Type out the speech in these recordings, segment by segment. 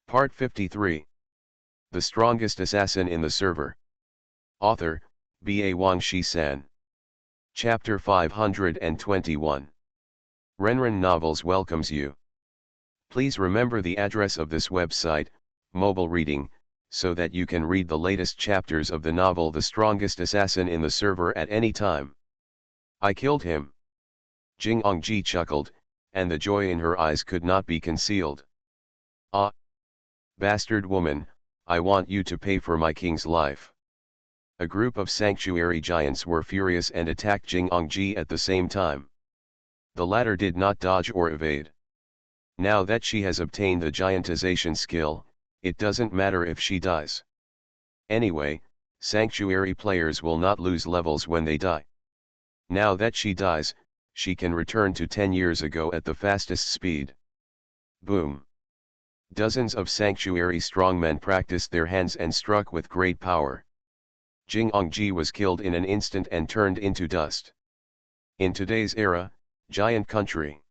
Part 53. The Strongest Assassin in the Server. Author, B.A. Wang Shi-san. Chapter 521. Renren Novels welcomes you. Please remember the address of this website, mobile reading, so that you can read the latest chapters of the novel The Strongest Assassin in the Server at any time. I killed him. Jing Ongji chuckled, and the joy in her eyes could not be concealed. Ah! Bastard woman, I want you to pay for my king's life. A group of sanctuary giants were furious and attacked Jing Ongji at the same time. The latter did not dodge or evade. Now that she has obtained the giantization skill, it doesn't matter if she dies. Anyway, sanctuary players will not lose levels when they die. Now that she dies, she can return to 10 years ago at the fastest speed. Boom. Dozens of sanctuary strongmen practiced their hands and struck with great power. Jing Ongji was killed in an instant and turned into dust. In today's era, Giant Country.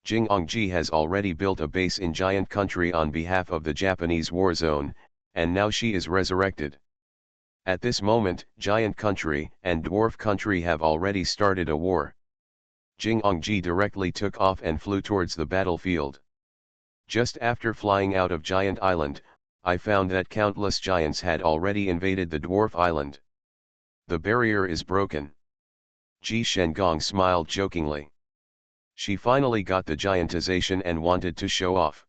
Jing Ongji has already built a base in Giant Country on behalf of the Japanese war zone, and now she is resurrected. At this moment, Giant Country and Dwarf Country have already started a war. Jing Ongji directly took off and flew towards the battlefield. Just after flying out of Giant Island, I found that countless giants had already invaded the Dwarf Island. The barrier is broken. Ji Shengong smiled jokingly. She finally got the giantization and wanted to show off.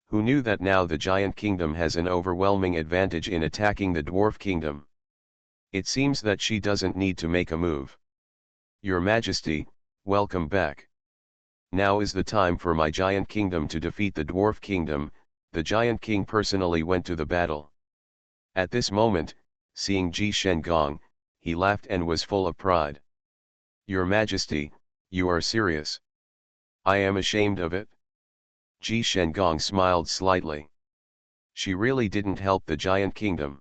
Who knew that now the Giant Kingdom has an overwhelming advantage in attacking the Dwarf Kingdom? It seems that she doesn't need to make a move. Your Majesty, welcome back. Now is the time for my Giant Kingdom to defeat the Dwarf Kingdom. The Giant King personally went to the battle. At this moment, seeing Ji Shengong, he laughed and was full of pride. Your Majesty, you are serious. I am ashamed of it. Ji Shengong smiled slightly. She really didn't help the Giant Kingdom.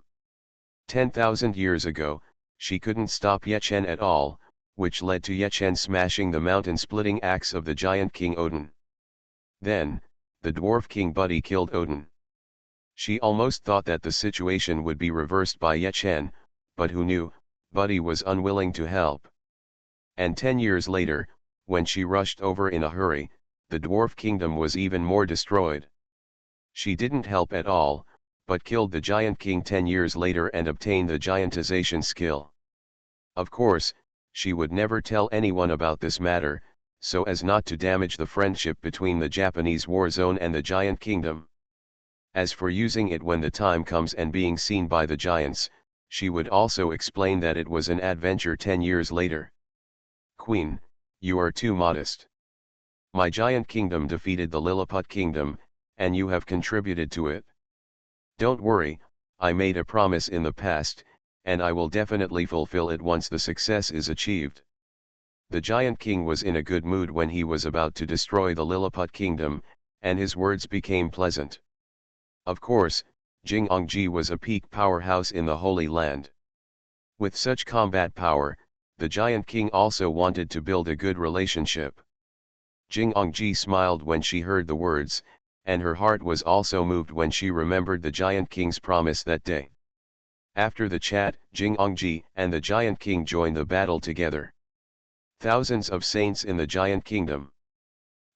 10,000 years ago, she couldn't stop Ye Chen at all, which led to Ye Chen smashing the mountain-splitting axe of the Giant King Odin. Then, the Dwarf King Buddy killed Odin. She almost thought that the situation would be reversed by Ye Chen, but who knew, Buddy was unwilling to help. And 10 years later, when she rushed over in a hurry, the Dwarf Kingdom was even more destroyed. She didn't help at all, but killed the Giant King 10 years later and obtained the giantization skill. Of course, she would never tell anyone about this matter, so as not to damage the friendship between the Japanese war zone and the Giant Kingdom. As for using it when the time comes and being seen by the giants, she would also explain that it was an adventure 10 years later. Queen, you are too modest. My Giant Kingdom defeated the Lilliput Kingdom, and you have contributed to it. Don't worry, I made a promise in the past, and I will definitely fulfill it once the success is achieved. The Giant King was in a good mood when he was about to destroy the Lilliput Kingdom, and his words became pleasant. Of course, Jing Ongji was a peak powerhouse in the Holy Land. With such combat power, the Giant King also wanted to build a good relationship. Jing Ongji smiled when she heard the words, and her heart was also moved when she remembered the Giant King's promise that day. After the chat, Jing Ongji and the Giant King joined the battle together. Thousands of saints in the Giant Kingdom.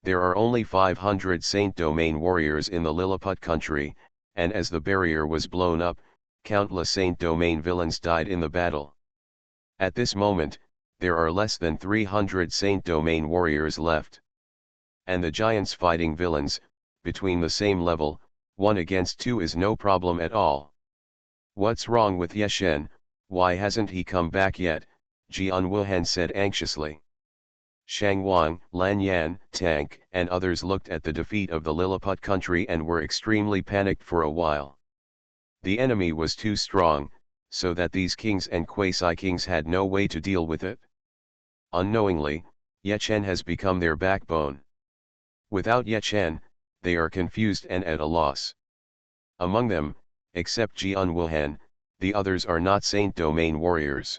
There are only 500 saint domain warriors in the Lilliput country, and as the barrier was blown up, countless saint domain villains died in the battle. At this moment, there are less than 300 saint domain warriors left. And the giants fighting villains, between the same level, 1 against 2 is no problem at all. What's wrong with Ye Chen? Why hasn't he come back yet? Jian Wuhan said anxiously. Shang Wang, Lan Yan, Tank, and others looked at the defeat of the Lilliput country and were extremely panicked for a while. The enemy was too strong, so that these kings and quasi-kings had no way to deal with it. Unknowingly, Ye Chen has become their backbone. Without Ye Chen, they are confused and at a loss. Among them, except Jian Wuhan, the others are not saint domain warriors.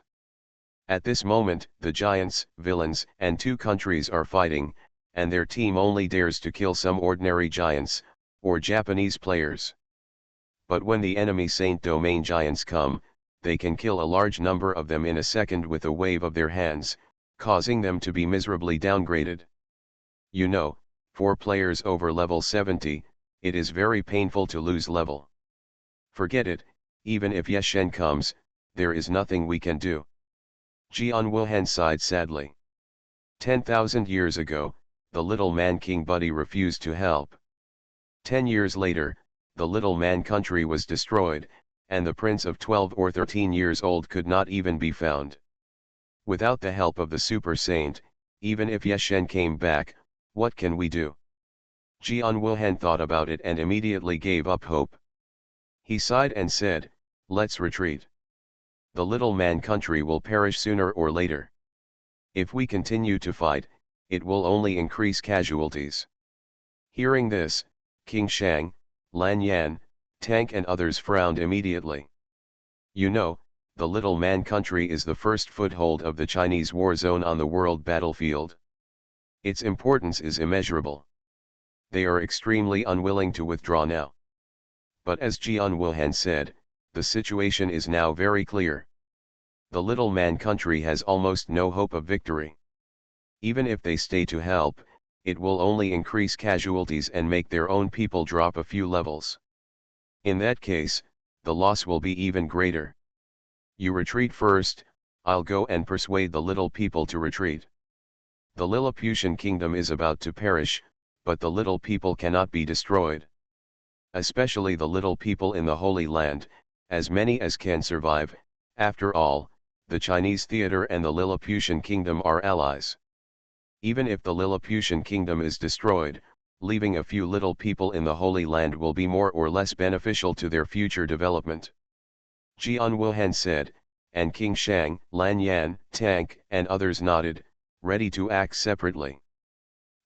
At this moment, the giants, villains, and 2 countries are fighting, and their team only dares to kill some ordinary giants, or Japanese players. But when the enemy Saint Domain giants come, they can kill a large number of them in a second with a wave of their hands, causing them to be miserably downgraded. You know, for players over level 70, it is very painful to lose level. Forget it, even if Yeshen comes, there is nothing we can do. Jian Wuhan sighed sadly. 10,000 years ago, the little man King Buddy refused to help. 10 years later, the little man country was destroyed, and the prince of 12 or 13 years old could not even be found. Without the help of the super saint, even if Yeshen came back, what can we do? Jian Wuhan thought about it and immediately gave up hope. He sighed and said, let's retreat. The little man country will perish sooner or later. If we continue to fight, it will only increase casualties. Hearing this, King Shang, Lan Yan, Tank and others frowned immediately. You know, the little man country is the first foothold of the Chinese war zone on the world battlefield. Its importance is immeasurable. They are extremely unwilling to withdraw now. But as Jian Wuhan said, the situation is now very clear. The little man country has almost no hope of victory. Even if they stay to help, it will only increase casualties and make their own people drop a few levels. In that case, the loss will be even greater. You retreat first, I'll go and persuade the little people to retreat. The Lilliputian kingdom is about to perish, but the little people cannot be destroyed. Especially the little people in the Holy Land, as many as can survive. After all, the Chinese theater and the Lilliputian kingdom are allies. Even if the Lilliputian kingdom is destroyed, leaving a few little people in the Holy Land will be more or less beneficial to their future development. Jian Wuhan said, and King Shang, Lan Yan, Tank, and others nodded, ready to act separately.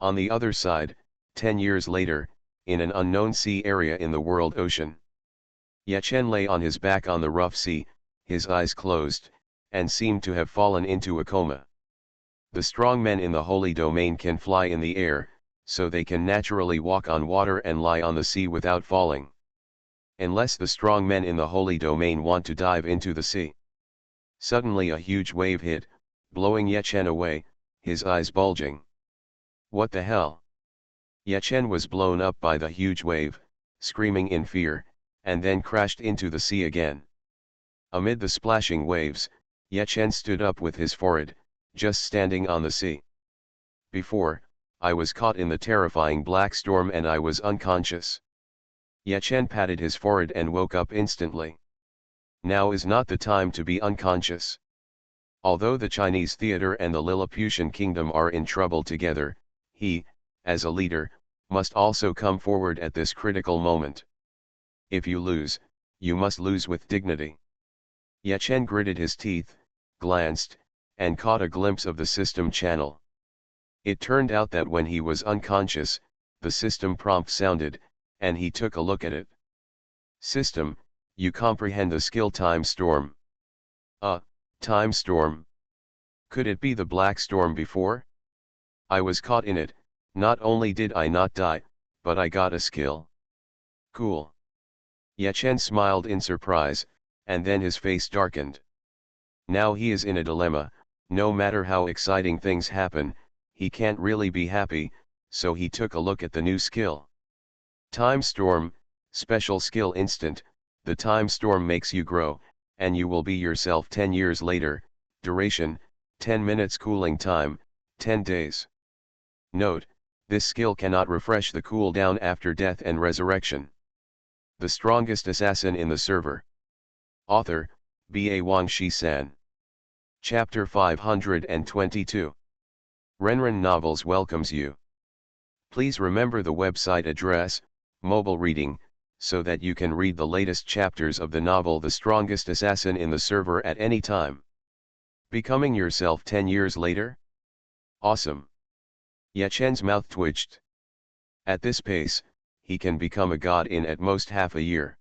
On the other side, 10 years later, in an unknown sea area in the world ocean, Ye Chen lay on his back on the rough sea, his eyes closed, and seemed to have fallen into a coma. The strong men in the holy domain can fly in the air, so they can naturally walk on water and lie on the sea without falling. Unless the strong men in the holy domain want to dive into the sea. Suddenly a huge wave hit, blowing Ye Chen away, his eyes bulging. What the hell? Ye Chen was blown up by the huge wave, screaming in fear, and then crashed into the sea again. Amid the splashing waves, Ye Chen stood up with his forehead, just standing on the sea. Before, I was caught in the terrifying black storm and I was unconscious. Ye Chen patted his forehead and woke up instantly. Now is not the time to be unconscious. Although the Chinese theater and the Lilliputian kingdom are in trouble together, he, as a leader, must also come forward at this critical moment. If you lose, you must lose with dignity. Ye Chen gritted his teeth, glanced, and caught a glimpse of the system channel. It turned out that when he was unconscious, the system prompt sounded, and he took a look at it. System, you comprehend the skill Time Storm. Time Storm. Could it be the Black Storm before? I was caught in it, not only did I not die, but I got a skill. Cool. Ye Chen smiled in surprise, and then his face darkened. Now he is in a dilemma, no matter how exciting things happen, he can't really be happy, so he took a look at the new skill. Time Storm, special skill instant, the time storm makes you grow, and you will be yourself 10 years later, duration, 10 minutes cooling time, 10 days. Note, this skill cannot refresh the cooldown after death and resurrection. The strongest assassin in the server. Author, B.A. Wang Shi-san. Chapter 522. Renren Novels welcomes you. Please remember the website address, mobile reading, so that you can read the latest chapters of the novel The Strongest Assassin in the server at any time. Becoming yourself 10 years later? Awesome. Ye Chen's mouth twitched. At this pace, he can become a god in at most half a year.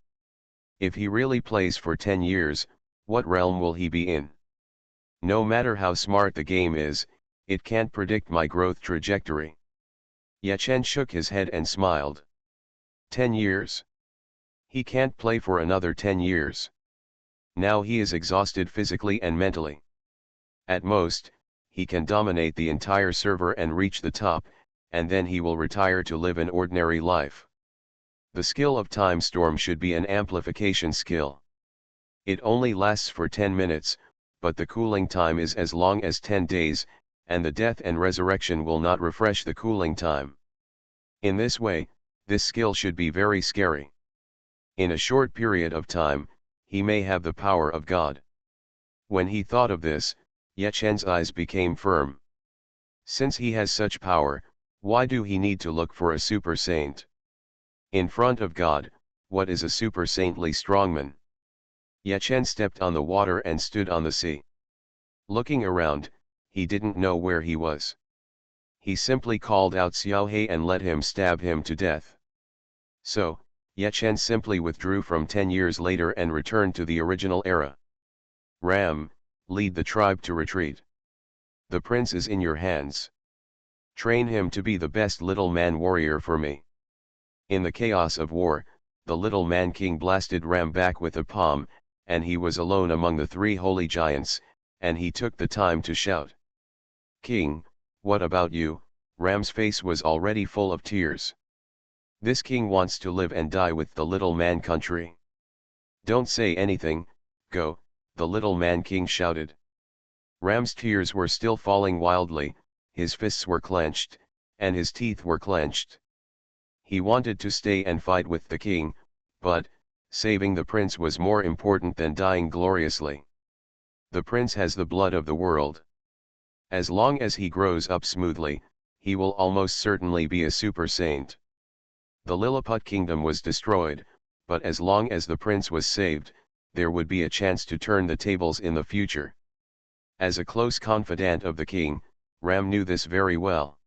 If he really plays for 10 years, what realm will he be in? No matter how smart the game is, it can't predict my growth trajectory. Ye Chen shook his head and smiled. 10 years. He can't play for another 10 years. Now he is exhausted physically and mentally. At most, he can dominate the entire server and reach the top, and then he will retire to live an ordinary life. The skill of Time Storm should be an amplification skill. It only lasts for 10 minutes, but the cooling time is as long as 10 days, and the death and resurrection will not refresh the cooling time. In this way, this skill should be very scary. In a short period of time, he may have the power of God. When he thought of this, Ye Chen's eyes became firm. Since he has such power, why do he need to look for a super saint? In front of God, what is a super saintly strongman? Ye Chen stepped on the water and stood on the sea. Looking around, he didn't know where he was. He simply called out Xiao He and let him stab him to death. So, Ye Chen simply withdrew from 10 years later and returned to the original era. Ram, lead the tribe to retreat. The prince is in your hands. Train him to be the best little man warrior for me. In the chaos of war, the little man king blasted Ram back with a palm, and he was alone among the 3 holy giants, and he took the time to shout. King, what about you? Ram's face was already full of tears. This king wants to live and die with the little man country. Don't say anything, go, the little man king shouted. Ram's tears were still falling wildly, his fists were clenched, and his teeth were clenched. He wanted to stay and fight with the king, but, saving the prince was more important than dying gloriously. The prince has the blood of the world. As long as he grows up smoothly, he will almost certainly be a super saint. The Lilliput kingdom was destroyed, but as long as the prince was saved, there would be a chance to turn the tables in the future. As a close confidant of the king, Ram knew this very well.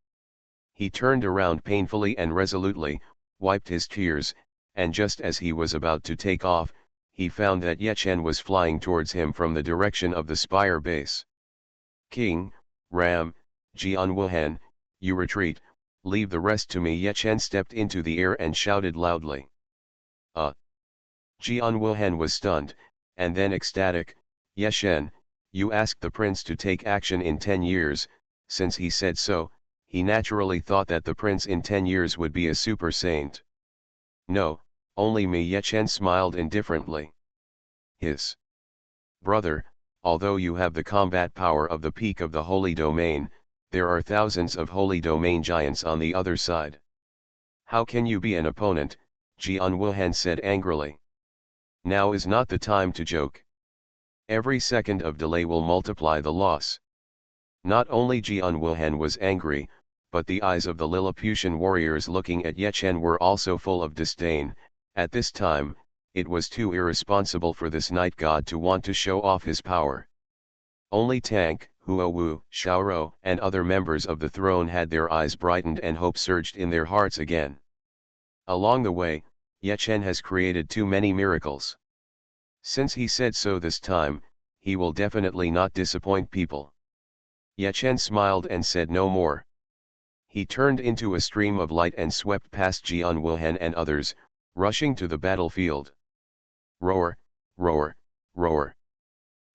He turned around painfully and resolutely, wiped his tears, and just as he was about to take off, he found that Ye Chen was flying towards him from the direction of the spire base. King, Ram, Jian Wuhan, you retreat, leave the rest to me. Ye Chen stepped into the air and shouted loudly. Jian Wuhan was stunned, and then ecstatic. Ye Chen, you asked the prince to take action in 10 years, since he said so, he naturally thought that the prince in 10 years would be a super saint. No, only me. Ye Chen smiled indifferently. His brother, although you have the combat power of the peak of the holy domain, there are thousands of holy domain giants on the other side. How can you be an opponent? Jian Wuhan said angrily. Now is not the time to joke. Every second of delay will multiply the loss. Not only Jian Wuhan was angry, but the eyes of the Lilliputian warriors looking at Ye Chen were also full of disdain. At this time, it was too irresponsible for this night god to want to show off his power. Only Tank, Huo Wu, Xiaorou, and other members of the throne had their eyes brightened and hope surged in their hearts again. Along the way, Ye Chen has created too many miracles. Since he said so this time, he will definitely not disappoint people. Ye Chen smiled and said no more. He turned into a stream of light and swept past Jian Wuhan and others, rushing to the battlefield. Roar, roar, roar.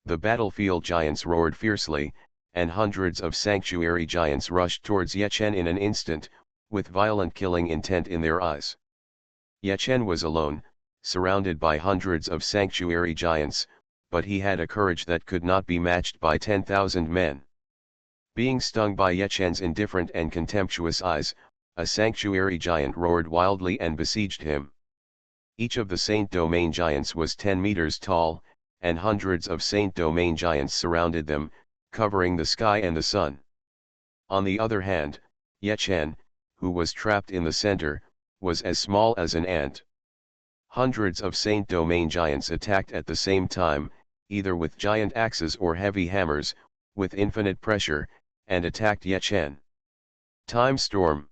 The battlefield giants roared fiercely, and hundreds of sanctuary giants rushed towards Ye Chen in an instant, with violent killing intent in their eyes. Ye Chen was alone, surrounded by hundreds of sanctuary giants, but he had a courage that could not be matched by 10,000 men. Being stung by Ye Chen's indifferent and contemptuous eyes, a sanctuary giant roared wildly and besieged him. Each of the Saint Domain giants was 10 meters tall, and hundreds of Saint Domain giants surrounded them, covering the sky and the sun. On the other hand, Ye Chen, who was trapped in the center, was as small as an ant. Hundreds of Saint Domain giants attacked at the same time, either with giant axes or heavy hammers, with infinite pressure, and attacked Ye Chen. Time storm.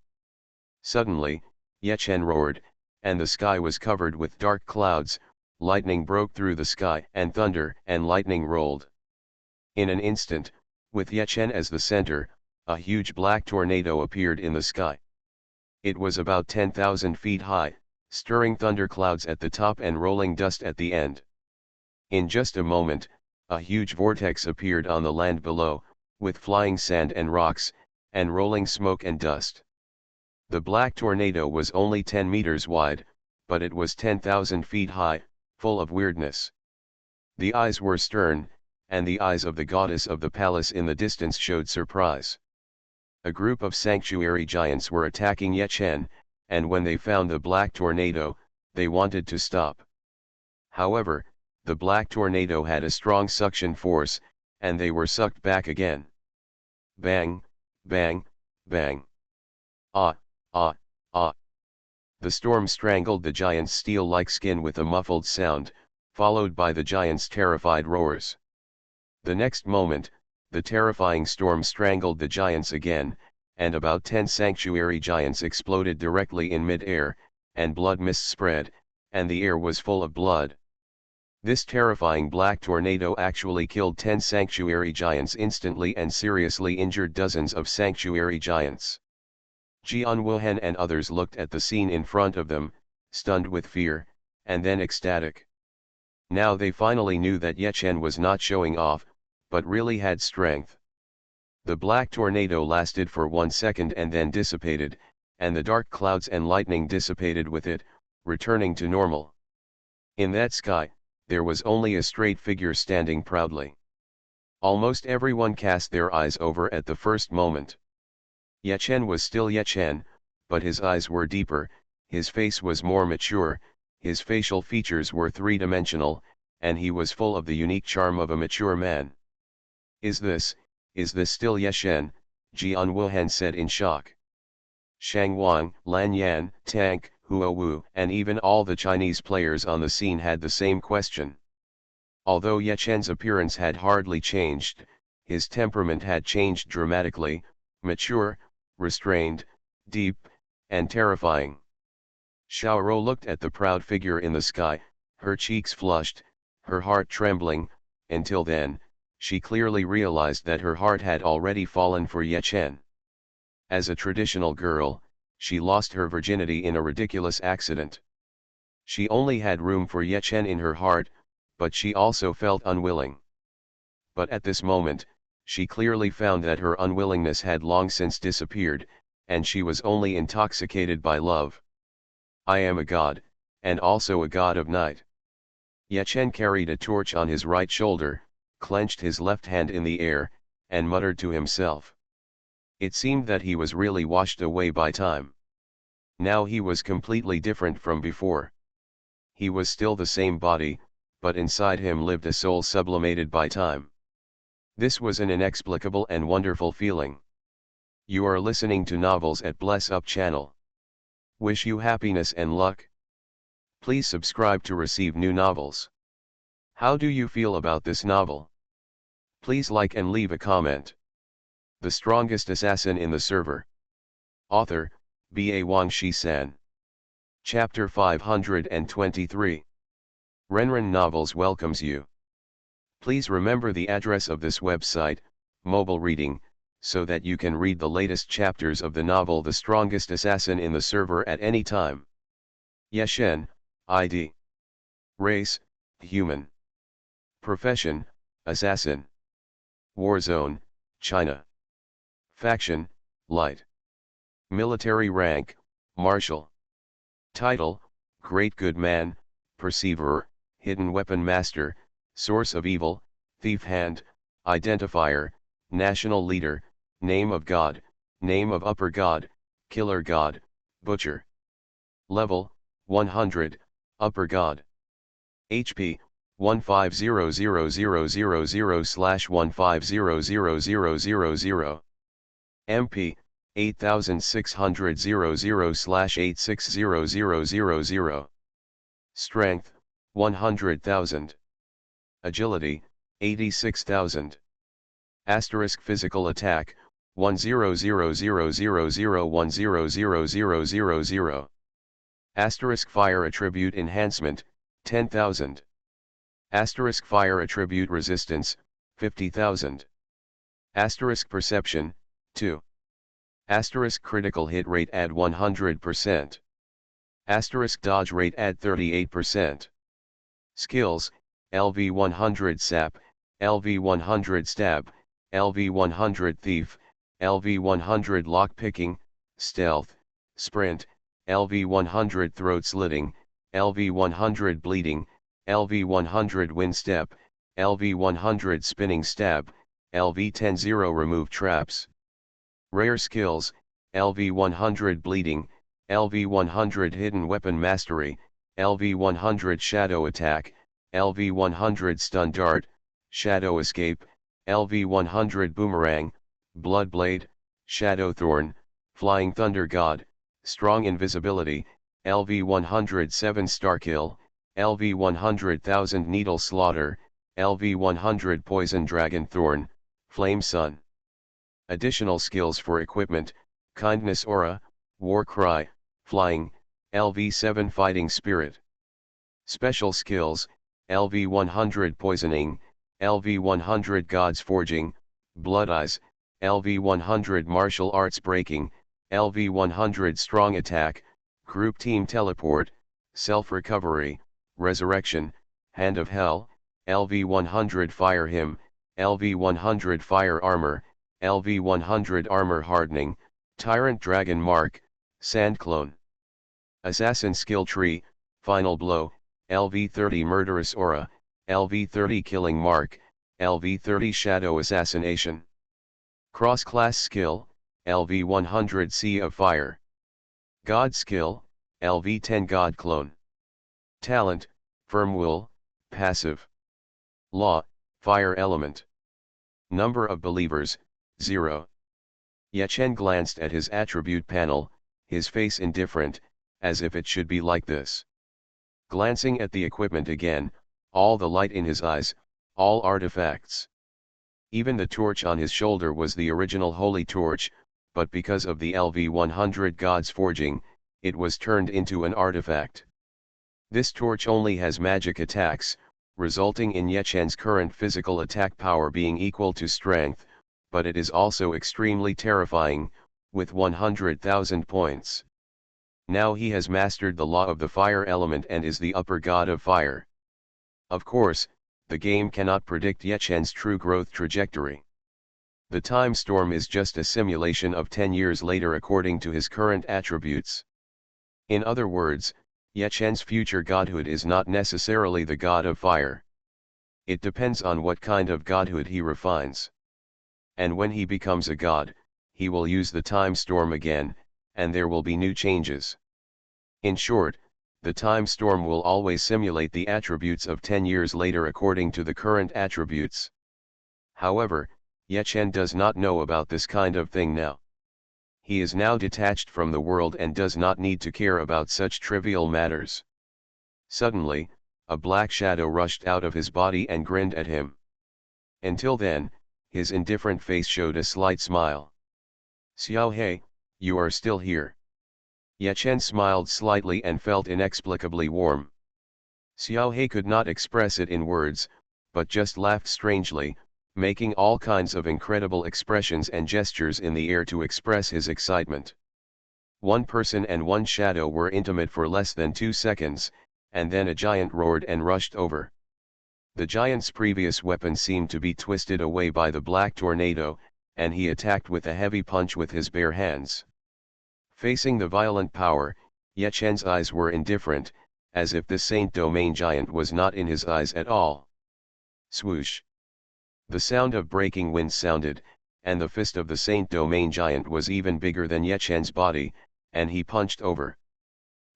Suddenly, Ye Chen roared, and the sky was covered with dark clouds, lightning broke through the sky and thunder and lightning rolled. In an instant, with Ye Chen as the center, a huge black tornado appeared in the sky. It was about 10,000 feet high, stirring thunderclouds at the top and rolling dust at the end. In just a moment, a huge vortex appeared on the land below, with flying sand and rocks, and rolling smoke and dust. The black tornado was only 10 meters wide, but it was 10,000 feet high, full of weirdness. The eyes were stern, and the eyes of the goddess of the palace in the distance showed surprise. A group of sanctuary giants were attacking Yechen, and when they found the black tornado, they wanted to stop. However, the black tornado had a strong suction force, and they were sucked back again. Bang, bang, bang. Ah, ah, ah. The storm strangled the giant's steel-like skin with a muffled sound, followed by the giant's terrified roars. The next moment, the terrifying storm strangled the giants again, and about 10 sanctuary giants exploded directly in mid-air, and blood mist spread, and the air was full of blood. This terrifying black tornado actually killed 10 sanctuary giants instantly and seriously injured dozens of sanctuary giants. Jian Wuhan and others looked at the scene in front of them, stunned with fear, and then ecstatic. Now they finally knew that Yechen was not showing off, but really had strength. The black tornado lasted for 1 second and then dissipated, and the dark clouds and lightning dissipated with it, returning to normal. In that sky, there was only a straight figure standing proudly. Almost everyone cast their eyes over at the first moment. Yechen was still Yechen, but his eyes were deeper, his face was more mature, his facial features were three-dimensional, and he was full of the unique charm of a mature man. Is this still Yechen? Jian Wuhan said in shock. Shang Wang, Lan Yan, Tank, Huo Wu, and even all the Chinese players on the scene had the same question. Although Yechen's appearance had hardly changed, his temperament had changed dramatically, mature, restrained, deep, and terrifying. Xiaoro looked at the proud figure in the sky, her cheeks flushed, her heart trembling. Until then, she clearly realized that her heart had already fallen for Yechen. As a traditional girl, she lost her virginity in a ridiculous accident. She only had room for Yechen in her heart, but she also felt unwilling. But at this moment, she clearly found that her unwillingness had long since disappeared, and she was only intoxicated by love. I am a god, and also a god of night. Yechen carried a torch on his right shoulder, clenched his left hand in the air, and muttered to himself. It seemed that he was really washed away by time. Now he was completely different from before. He was still the same body, but inside him lived a soul sublimated by time. This was an inexplicable and wonderful feeling. You are listening to Novels at Bless Up channel. Wish you happiness and luck. Please subscribe to receive new novels. How do you feel about this novel? Please like and leave a comment. The strongest assassin in the server. Author, B.A. Wang Shi-san. Chapter 523. Renren Novels welcomes you. Please remember the address of this website, mobile reading, so that you can read the latest chapters of the novel The Strongest Assassin in the server at any time. Yechen, ID. Race, human. Profession, assassin. Warzone, China. Faction, light. Military rank, marshal. Title, Great Good Man, Perceiver, Hidden Weapon Master, Source of Evil, Thief Hand, Identifier, National Leader, Name of God, Name of Upper God, Killer God, Butcher. Level, 100, Upper God. HP, 150000/150000. MP, 8600/860000. Strength, 100,000. Agility, 86,000. Asterisk physical attack, 1000001000000. Asterisk fire attribute enhancement, 10,000. Asterisk fire attribute resistance, 50,000. Asterisk perception, 2. Asterisk critical hit rate add 100%. Asterisk dodge rate at 38%. Skills, LV100 Sap, LV100 Stab, LV100 Thief, LV100 Lockpicking, Stealth, Sprint, LV100 Throat Slitting, LV100 Bleeding, LV100 Wind Step, LV100 Spinning Stab, LV10 Remove Traps. Rare Skills, LV100 Bleeding, LV100 Hidden Weapon Mastery, LV100 Shadow Attack, LV100 Stun Dart, Shadow Escape, LV100 Boomerang, Bloodblade, Shadow Thorn, Flying Thunder God, Strong Invisibility, LV100 7-star Kill, LV100 Thousand Needle Slaughter, LV100 Poison Dragon Thorn, Flame Sun. Additional skills for equipment, Kindness Aura, War Cry, Flying, LV7 Fighting Spirit. Special skills, LV100 Poisoning, LV100 Gods Forging, Blood Eyes, LV100 Martial Arts Breaking, LV100 Strong Attack, Group Team Teleport, Self-Recovery, Resurrection, Hand of Hell, LV100 Fire Him, LV100 Fire Armor, LV100 Armor Hardening, Tyrant Dragon Mark, Sand Clone. Assassin Skill Tree, Final Blow, LV30 Murderous Aura, LV30 Killing Mark, LV30 Shadow Assassination. Cross-Class Skill, LV100 Sea of Fire. God Skill, LV10 God Clone. Talent, Firm Will, Passive. Law, Fire Element. Number of Believers, 0. Yechen glanced at his attribute panel, his face indifferent, as if it should be like this. Glancing at the equipment again, all the light in his eyes, all artifacts. Even the torch on his shoulder was the original holy torch, but because of the LV100 God's forging, it was turned into an artifact. This torch only has magic attacks, resulting in Yechen's current physical attack power being equal to strength, but it is also extremely terrifying, with 100,000 points. Now he has mastered the law of the fire element and is the upper god of fire. Of course, the game cannot predict Yechen's true growth trajectory. The time storm is just a simulation of 10 years later according to his current attributes. In other words, Yechen's future godhood is not necessarily the god of fire. It depends on what kind of godhood he refines. And when he becomes a god, he will use the time storm again, and there will be new changes. In short, the time storm will always simulate the attributes of 10 years later according to the current attributes. However, Yechen does not know about this kind of thing now. He is now detached from the world and does not need to care about such trivial matters. Suddenly, a black shadow rushed out of his body and grinned at him. Until then, his indifferent face showed a slight smile. "Xiao He, you are still here." Yechen smiled slightly and felt inexplicably warm. Xiao He could not express it in words, but just laughed strangely, making all kinds of incredible expressions and gestures in the air to express his excitement. One person and one shadow were intimate for less than 2 seconds, and then a giant roared and rushed over. The giant's previous weapon seemed to be twisted away by the black tornado, and he attacked with a heavy punch with his bare hands. Facing the violent power, Yechen's eyes were indifferent, as if the Saint Domain giant was not in his eyes at all. Swoosh! The sound of breaking wind sounded, and the fist of the Saint Domain giant was even bigger than Yechen's body, and he punched over.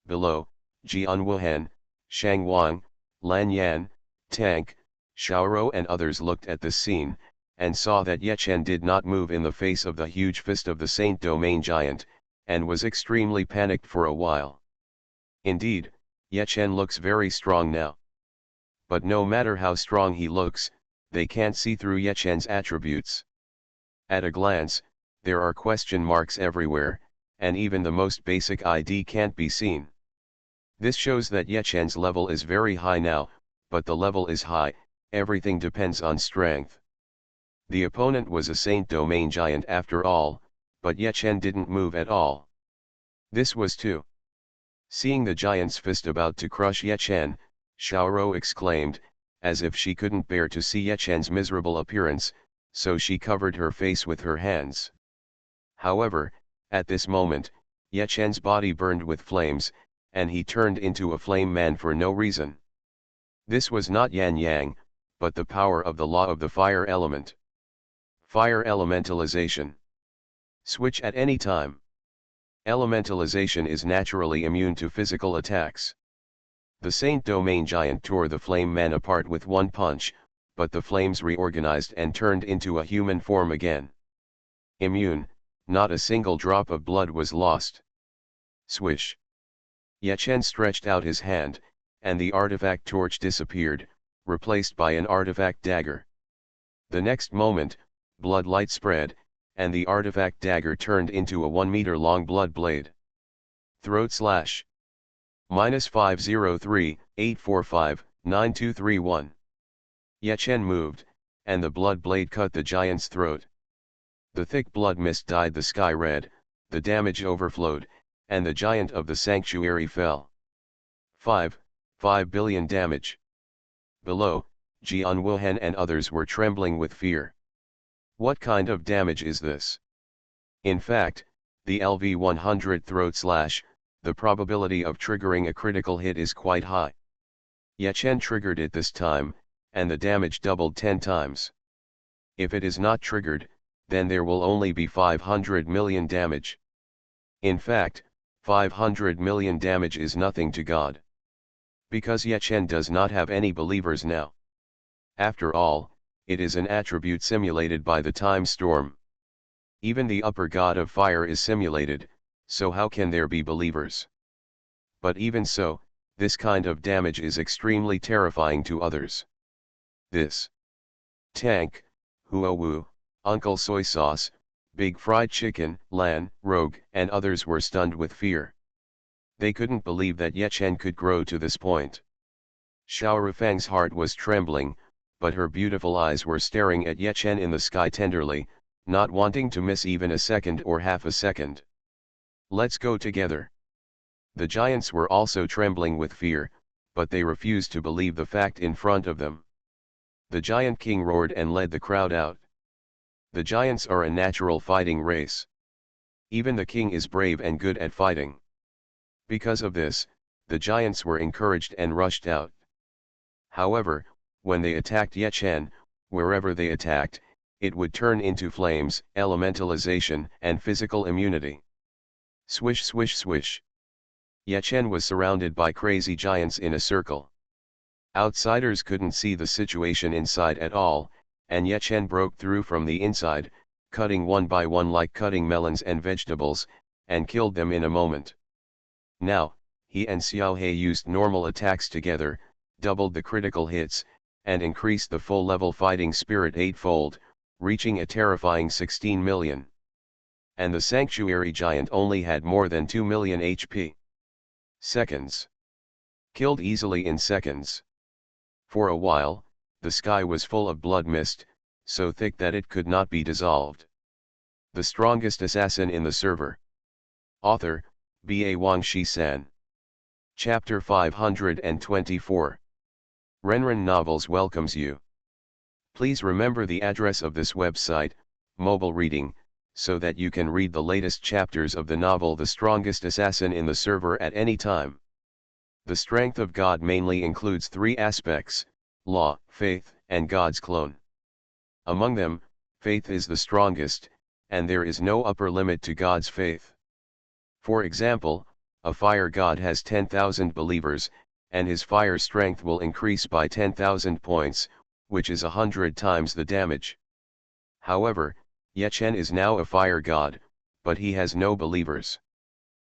Below, Jian Wuhan, Shang Wang, Lan Yan, Tank, Xiaoro and others looked at the scene, and saw that Yechen did not move in the face of the huge fist of the Saint Domain giant, and was extremely panicked for a while. Indeed, Yechen looks very strong now. But no matter how strong he looks, they can't see through Yechen's attributes. At a glance, there are question marks everywhere, and even the most basic ID can't be seen. This shows that Yechen's level is very high now, but the level is high, everything depends on strength. The opponent was a Saint Domain giant after all, but Yechen didn't move at all. This was too Seeing the giant's fist about to crush Ye Chen, Xiaoro exclaimed, as if she couldn't bear to see Ye Chen's miserable appearance, so she covered her face with her hands. However, at this moment, Ye Chen's body burned with flames, and he turned into a flame man for no reason. This was not Yan Yang, but the power of the law of the fire element. Fire elementalization. Switch at any time. Elementalization is naturally immune to physical attacks. The Saint Domain giant tore the flame man apart with one punch, but the flames reorganized and turned into a human form again. Immune, not a single drop of blood was lost. Swish. Ye Chen stretched out his hand, and the artifact torch disappeared, replaced by an artifact dagger. The next moment, blood light spread, and the artifact dagger turned into a 1-meter-long blood blade. Throat slash. -503-845-9231. Ye Chen moved, and the blood blade cut the giant's throat. The thick blood mist dyed the sky red, the damage overflowed, and the giant of the sanctuary fell. 5 billion damage. Below, Jian Wuhan and others were trembling with fear. What kind of damage is this? In fact, the LV-100 throat slash, the probability of triggering a critical hit is quite high. Ye Chen triggered it this time, and the damage doubled 10 times. If it is not triggered, then there will only be 500 million damage. In fact, 500 million damage is nothing to God. Because Ye Chen does not have any believers now. After all, it is an attribute simulated by the time storm. Even the upper god of fire is simulated, so how can there be believers? But even so, this kind of damage is extremely terrifying to others. This tank, Huo Wu, Uncle Soy Sauce, Big Fried Chicken, Lan, Rogue, and others were stunned with fear. They couldn't believe that Ye Chen could grow to this point. Xiao Rufang's heart was trembling, but her beautiful eyes were staring at Ye Chen in the sky tenderly, not wanting to miss even a second or half a second. Let's go together. The giants were also trembling with fear, but they refused to believe the fact in front of them. The giant king roared and led the crowd out. The giants are a natural fighting race. Even the king is brave and good at fighting. Because of this, the giants were encouraged and rushed out. However, when they attacked Ye Chen, wherever they attacked, it would turn into flames, elementalization, and physical immunity. Swish swish swish. Ye Chen was surrounded by crazy giants in a circle. Outsiders couldn't see the situation inside at all, and Ye Chen broke through from the inside, cutting one by one like cutting melons and vegetables, and killed them in a moment. Now, he and Xiao He used normal attacks together, doubled the critical hits, and increased the full-level fighting spirit 8-fold, reaching a terrifying 16 million. And the sanctuary giant only had more than 2 million HP. Seconds. Killed easily in seconds. For a while, the sky was full of blood mist, so thick that it could not be dissolved. The strongest assassin in the server. Author, B.A. Wang Shi-san. Chapter 524. Renren Novels welcomes you. Please remember the address of this website, Mobile Reading, so that you can read the latest chapters of the novel The Strongest Assassin in the server at any time. The strength of God mainly includes 3 aspects: law, faith, and God's clone. Among them, faith is the strongest, and there is no upper limit to God's faith. For example, a fire god has 10,000 believers, and his fire strength will increase by 10,000 points, which is 100 times the damage. However, Ye Chen is now a fire god, but he has no believers.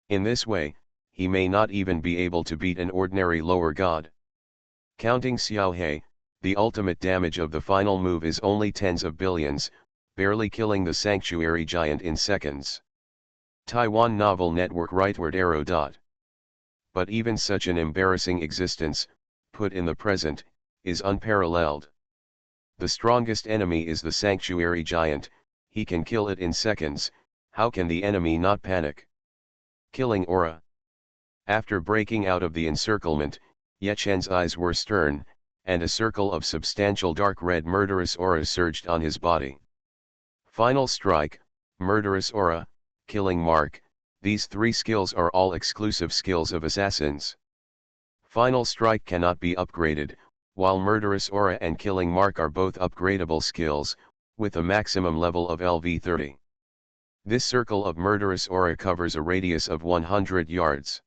In this way, he may not even be able to beat an ordinary lower god. Counting Xiao He, the ultimate damage of the final move is only tens of billions, barely killing the sanctuary giant in seconds. Taiwan Novel Network rightward arrow. But even such an embarrassing existence, put in the present, is unparalleled. The strongest enemy is the sanctuary giant, he can kill it in seconds. How can the enemy not panic? Killing aura. After breaking out of the encirclement, Ye Chen's eyes were stern, and a circle of substantial dark red murderous aura surged on his body. Final strike, murderous aura, killing mark, these three skills are all exclusive skills of assassins. Final strike cannot be upgraded, while murderous aura and killing mark are both upgradable skills, with a maximum level of LV30. This circle of murderous aura covers a radius of 100 yards.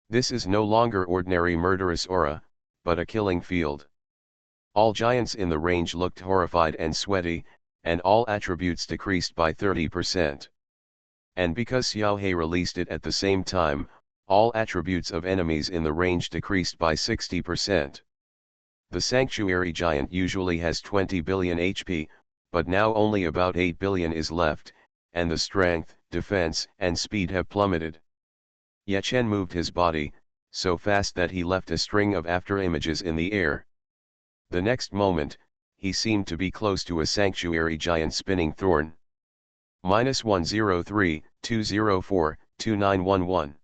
This is no longer ordinary murderous aura, but a killing field. All giants in the range looked horrified and sweaty, and all attributes decreased by 30%. And because Xiao He released it at the same time, all attributes of enemies in the range decreased by 60%. The Sanctuary Giant usually has 20 billion HP, but now only about 8 billion is left, and the strength, defense, and speed have plummeted. Ye Chen moved his body, so fast that he left a string of afterimages in the air. The next moment, he seemed to be close to a Sanctuary Giant spinning thorn. -103, 204, 2911.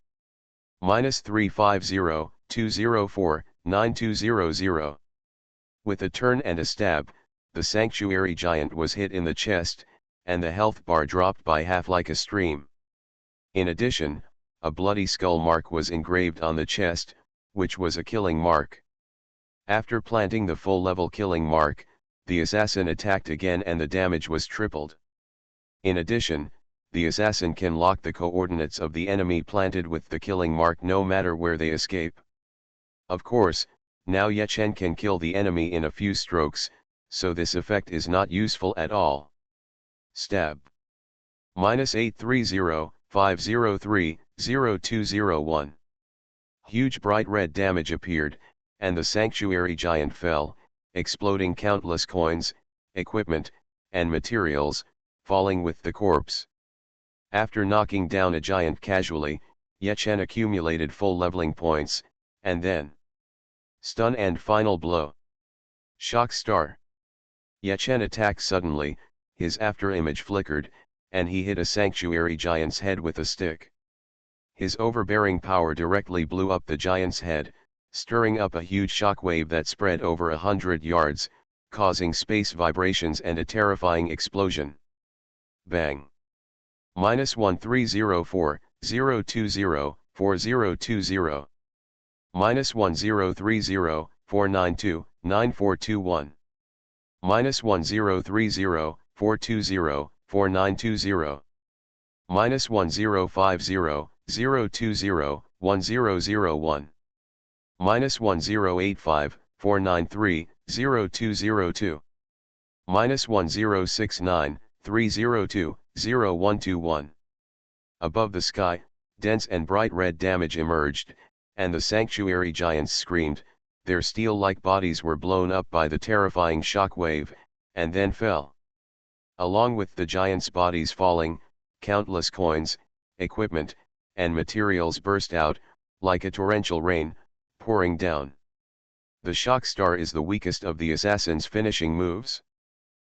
-350, 204, 9200. With a turn and a stab, the Sanctuary Giant was hit in the chest, and the health bar dropped by half like a stream. In addition, a bloody skull mark was engraved on the chest, which was a killing mark. After planting the full-level killing mark, the assassin attacked again and the damage was tripled. In addition, the assassin can lock the coordinates of the enemy planted with the killing mark no matter where they escape. Of course, now Ye Chen can kill the enemy in a few strokes, so this effect is not useful at all. Stab. -830, 503, 0201. Huge bright red damage appeared, and the Sanctuary Giant fell, exploding countless coins, equipment, and materials, falling with the corpse. After knocking down a giant casually, Ye Chen accumulated full leveling points, and then stun and final blow. Shock star. Ye Chen attacked suddenly, his afterimage flickered, and he hit a Sanctuary Giant's head with a stick. His overbearing power directly blew up the giant's head, stirring up a huge shockwave that spread over 100 yards, causing space vibrations and a terrifying explosion. Bang! -1304, 020, 4020. -1030, 492, 9421. -1030, 420, 4920. -1050, 020, 1001. -1085, 493, 0202. -1069, 302, 0121. Above the sky, dense and bright red damage emerged, and the Sanctuary Giants screamed, their steel-like bodies were blown up by the terrifying shock wave, and then fell. Along with the giants' bodies falling, countless coins, equipment, and materials burst out, like a torrential rain, pouring down. The shock star is the weakest of the assassin's finishing moves.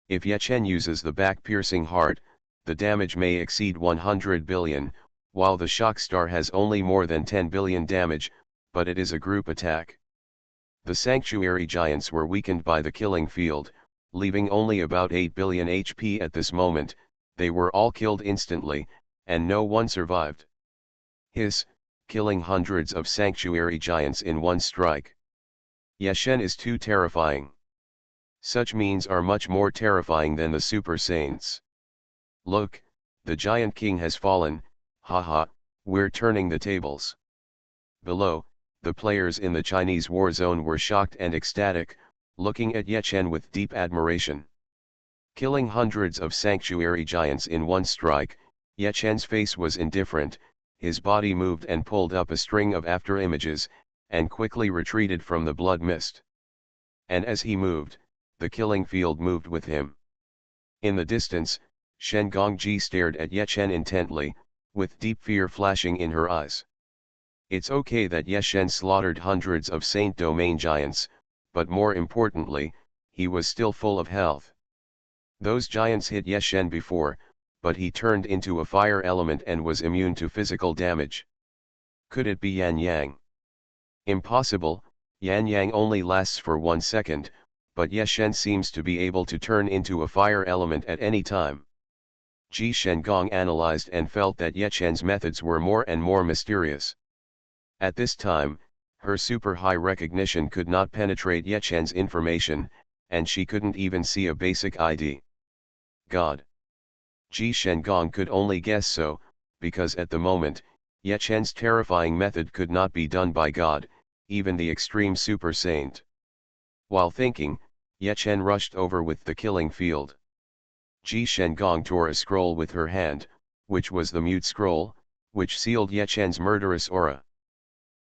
If Ye Chen uses the back-piercing heart, the damage may exceed 100 billion, while the shock star has only more than 10 billion damage, but it is a group attack. The Sanctuary Giants were weakened by the killing field, leaving only about 8 billion HP at this moment. They were all killed instantly, and no one survived. Hiss, killing hundreds of Sanctuary Giants in one strike. Ye Chen is too terrifying. Such means are much more terrifying than the Super Saints. Look, the Giant King has fallen, haha, we're turning the tables. Below, the players in the Chinese war zone were shocked and ecstatic, looking at Ye Chen with deep admiration. Killing hundreds of Sanctuary Giants in one strike, Ye Chen's face was indifferent, his body moved and pulled up a string of afterimages, and quickly retreated from the blood mist. And as he moved, the killing field moved with him. In the distance, Shen Gongji stared at Ye Chen intently, with deep fear flashing in her eyes. It's okay that Ye Chen slaughtered hundreds of Saint Domain giants, but more importantly, he was still full of health. Those giants hit Ye Chen before, but he turned into a fire element and was immune to physical damage. Could it be Yan Yang? Impossible, Yan Yang only lasts for 1 second, but Ye Shen seems to be able to turn into a fire element at any time. Ji Shengong analyzed and felt that Ye Chen's methods were more and more mysterious. At this time, her super high recognition could not penetrate Ye Chen's information, and she couldn't even see a basic ID. God. Ji Shengong could only guess so, because at the moment, Ye Chen's terrifying method could not be done by God, even the extreme super saint. While thinking, Ye Chen rushed over with the killing field. Ji Shengong tore a scroll with her hand, which was the mute scroll, which sealed Ye Chen's murderous aura.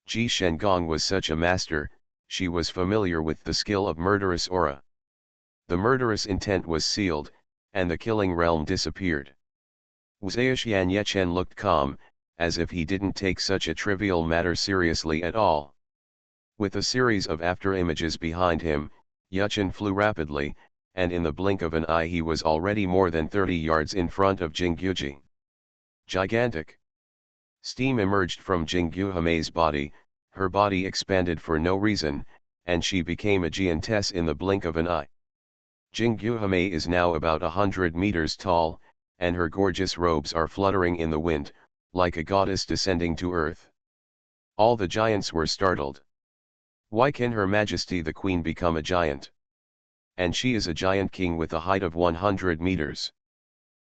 Ji Shengong was such a master, she was familiar with the skill of murderous aura. The murderous intent was sealed, and the killing realm disappeared. Wuxian Ye Chen looked calm, as if he didn't take such a trivial matter seriously at all. With a series of after-images behind him, Ye Chen flew rapidly, and in the blink of an eye he was already more than 30 yards in front of Jingguji. Gigantic! Steam emerged from Jinggu Hamei's body, her body expanded for no reason, and she became a giantess in the blink of an eye. Jinggu Hamei is now about 100 meters tall, and her gorgeous robes are fluttering in the wind, like a goddess descending to earth. All the giants were startled. Why can Her Majesty the Queen become a giant? And she is a giant king with a height of 100 meters.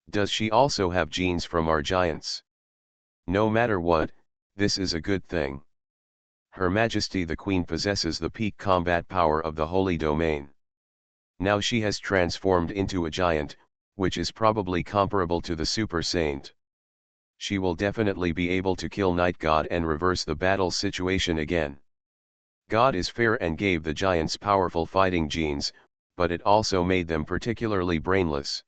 Does she also have genes from our giants? No matter what, this is a good thing. Her Majesty the Queen possesses the peak combat power of the Holy Domain. Now she has transformed into a giant, which is probably comparable to the Super Saint. She will definitely be able to kill Night God and reverse the battle situation again. God is fair and gave the giants powerful fighting genes, but it also made them particularly brainless.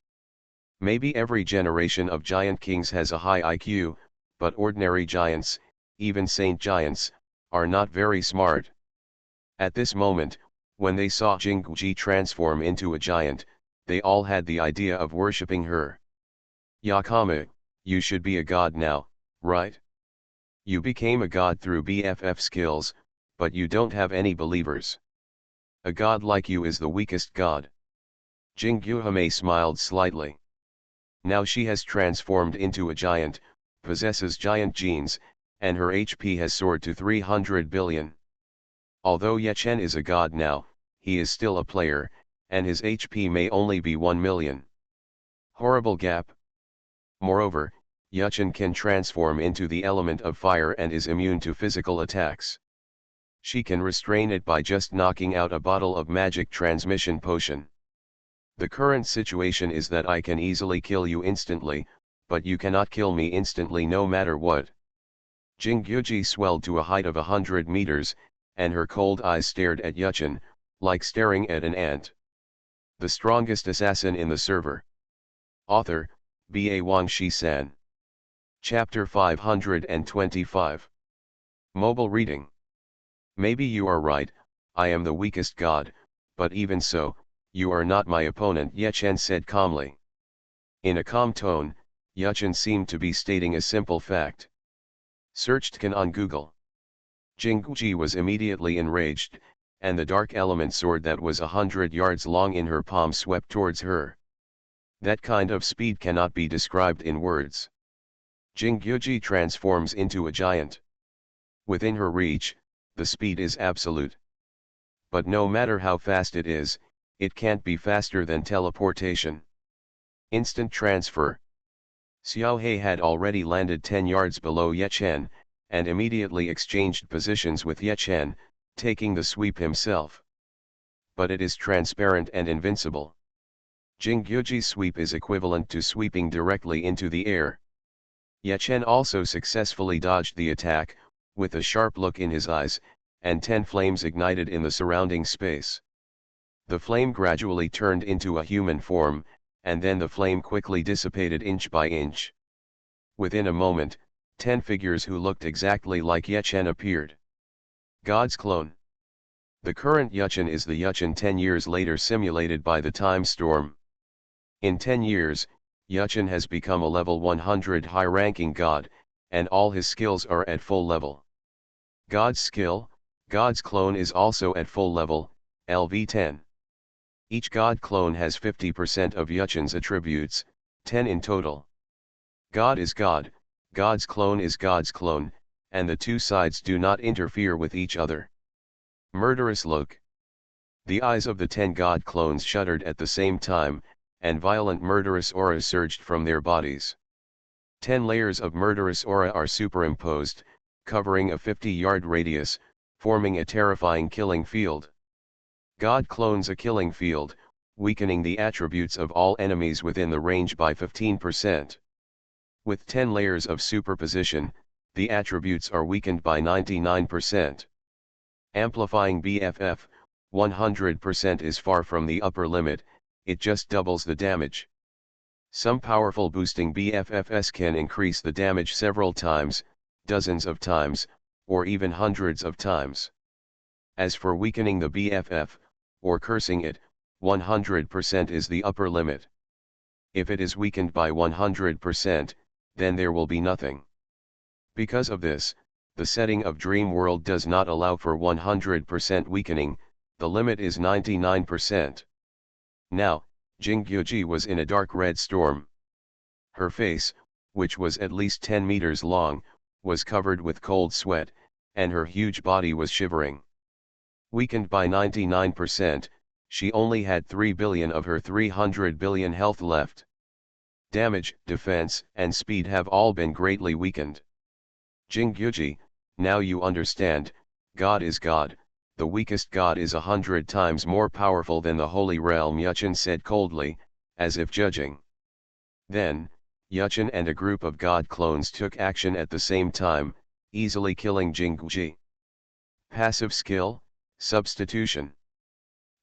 Maybe every generation of giant kings has a high IQ, but ordinary giants, even saint giants, are not very smart. At this moment, when they saw Jingguji transform into a giant, they all had the idea of worshipping her. Yakama, you should be a god now, right? You became a god through BFF skills, but you don't have any believers. A god like you is the weakest god. Jinggu Hamei smiled slightly. Now she has transformed into a giant, possesses giant genes, and her HP has soared to 300 billion. Although Ye Chen is a god now, he is still a player, and his HP may only be 1 million. Horrible gap. Moreover, Ye Chen can transform into the element of fire and is immune to physical attacks. She can restrain it by just knocking out a bottle of magic transmission potion. The current situation is that I can easily kill you instantly, but you cannot kill me instantly no matter what. Jingguji swelled to a height of 100 meters, and her cold eyes stared at Ye Chen, like staring at an ant. The strongest assassin in the server. Author, B.A. Wang Shi-san. Chapter 525. Mobile reading. Maybe you are right, I am the weakest god, but even so, you are not my opponent, Ye Chen said calmly. In a calm tone, Ye Chen seemed to be stating a simple fact. Searched Can on Google. Jingguji was immediately enraged, and the dark element sword that was 100 yards long in her palm swept towards her. That kind of speed cannot be described in words. Jingguji transforms into a giant. Within her reach, the speed is absolute. But no matter how fast it is, it can't be faster than teleportation. Instant transfer. Xiao He had already landed 10 yards below Ye Chen, and immediately exchanged positions with Ye Chen, taking the sweep himself. But it is transparent and invincible. Jingguji's sweep is equivalent to sweeping directly into the air. Ye Chen also successfully dodged the attack, with a sharp look in his eyes, and 10 flames ignited in the surrounding space. The flame gradually turned into a human form, and then the flame quickly dissipated inch by inch. Within a moment, 10 figures who looked exactly like Ye Chen appeared. God's clone. The current Ye Chen is the Ye Chen 10 years later simulated by the time storm. In 10 years, Ye Chen has become a level 100 high-ranking god, and all his skills are at full level. God's skill, God's clone is also at full level, LV10. Each God clone has 50% of Yuchin's attributes, 10 in total. God is God, God's clone is God's clone, and the two sides do not interfere with each other. Murderous look. The eyes of the 10 God clones shuddered at the same time, and violent murderous auras surged from their bodies. 10 layers of murderous aura are superimposed, covering a 50-yard radius, forming a terrifying killing field. God clones a killing field, weakening the attributes of all enemies within the range by 15%. With 10 layers of superposition, the attributes are weakened by 99%. Amplifying BFF, 100% is far from the upper limit, it just doubles the damage. Some powerful boosting BFFs can increase the damage several times, dozens of times, or even hundreds of times. As for weakening the BFF, or cursing it, 100% is the upper limit. If it is weakened by 100%, then there will be nothing. Because of this, the setting of Dream World does not allow for 100% weakening, the limit is 99%. Now, Jinggyuji was in a dark red storm. Her face, which was at least 10 meters long, was covered with cold sweat, and her huge body was shivering. Weakened by 99%, she only had 3 billion of her 300 billion health left. Damage, defense, and speed have all been greatly weakened. Jinggyuji, now you understand, God is God, the weakest God is 100 times more powerful than the Holy Realm, Yuchin said coldly, as if judging. Then, Yuchin and a group of God clones took action at the same time, easily killing Jinggyuji. Passive skill, substitution.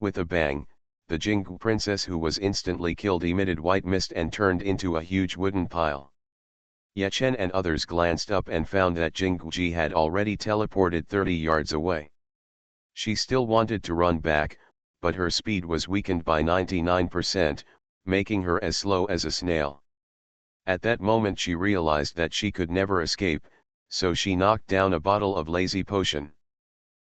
With a bang, the Jinggu princess who was instantly killed emitted white mist and turned into a huge wooden pile. Yechen and others glanced up and found that Jingguji had already teleported 30 yards away. She still wanted to run back, but her speed was weakened by 99%, making her as slow as a snail. At that moment she realized that she could never escape, so she knocked down a bottle of lazy potion.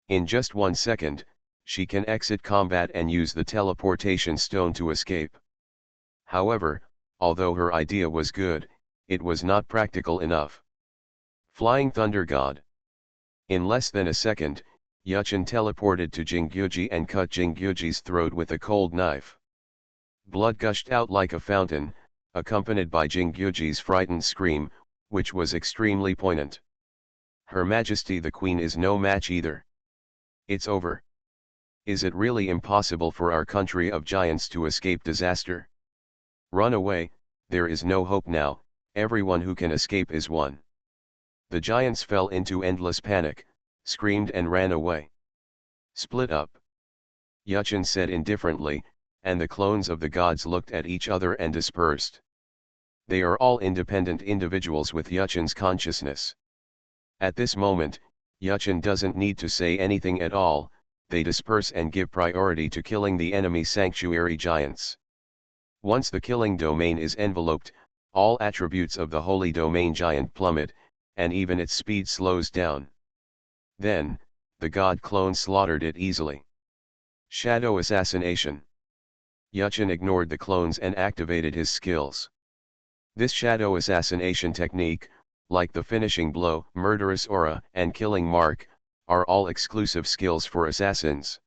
In just 1 second, she can exit combat and use the teleportation stone to escape. However, although her idea was good, it was not practical enough. Flying Thunder God. In less than a second, Yuchin teleported to Jinggyuji and cut Jinggyuji's throat with a cold knife. Blood gushed out like a fountain, accompanied by Jinggyuji's frightened scream, which was extremely poignant. Her Majesty the Queen is no match either. It's over. Is it really impossible for our country of giants to escape disaster? Run away, there is no hope now, everyone who can escape is one. The giants fell into endless panic, screamed and ran away. Split up. Yuchin said indifferently, and the clones of the gods looked at each other and dispersed. They are all independent individuals with Yuchin's consciousness. At this moment, Yuchin doesn't need to say anything at all, they disperse and give priority to killing the enemy sanctuary giants. Once the killing domain is enveloped, all attributes of the holy domain giant plummet, and even its speed slows down. Then, the god clone slaughtered it easily. Shadow assassination. Yuchin ignored the clones and activated his skills. This shadow assassination technique, like the finishing blow, murderous aura, and killing mark, are all exclusive skills for assassins.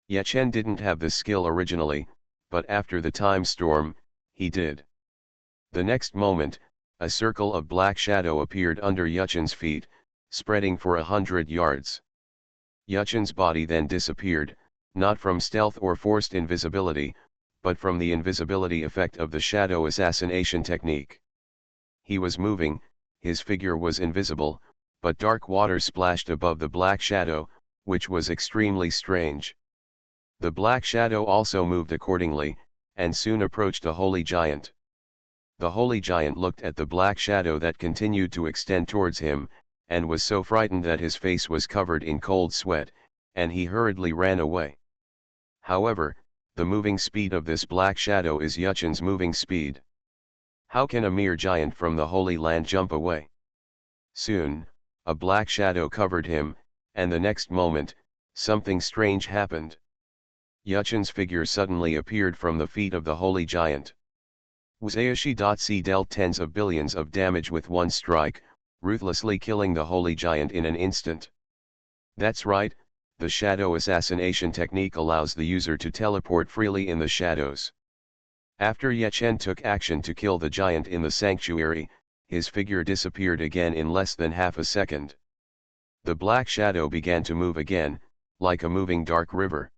Yechen didn't have this skill originally, but after the time storm, he did. The next moment, a circle of black shadow appeared under Yuchin's feet, spreading for 100 yards. Yuchin's body then disappeared, not from stealth or forced invisibility, but from the invisibility effect of the shadow assassination technique. He was moving, his figure was invisible, but dark water splashed above the black shadow, which was extremely strange. The black shadow also moved accordingly, and soon approached a holy giant. The holy giant looked at the black shadow that continued to extend towards him, and was so frightened that his face was covered in cold sweat, and he hurriedly ran away. However, the moving speed of this black shadow is Yuchin's moving speed. How can a mere giant from the Holy Land jump away? Soon, a black shadow covered him, and the next moment, something strange happened. Yachen's figure suddenly appeared from the feet of the holy giant. Wazayashi.c dealt tens of billions of damage with one strike, ruthlessly killing the holy giant in an instant. That's right, the shadow assassination technique allows the user to teleport freely in the shadows. After Yachen took action to kill the giant in the sanctuary, his figure disappeared again in less than half a second. The black shadow began to move again, like a moving dark river.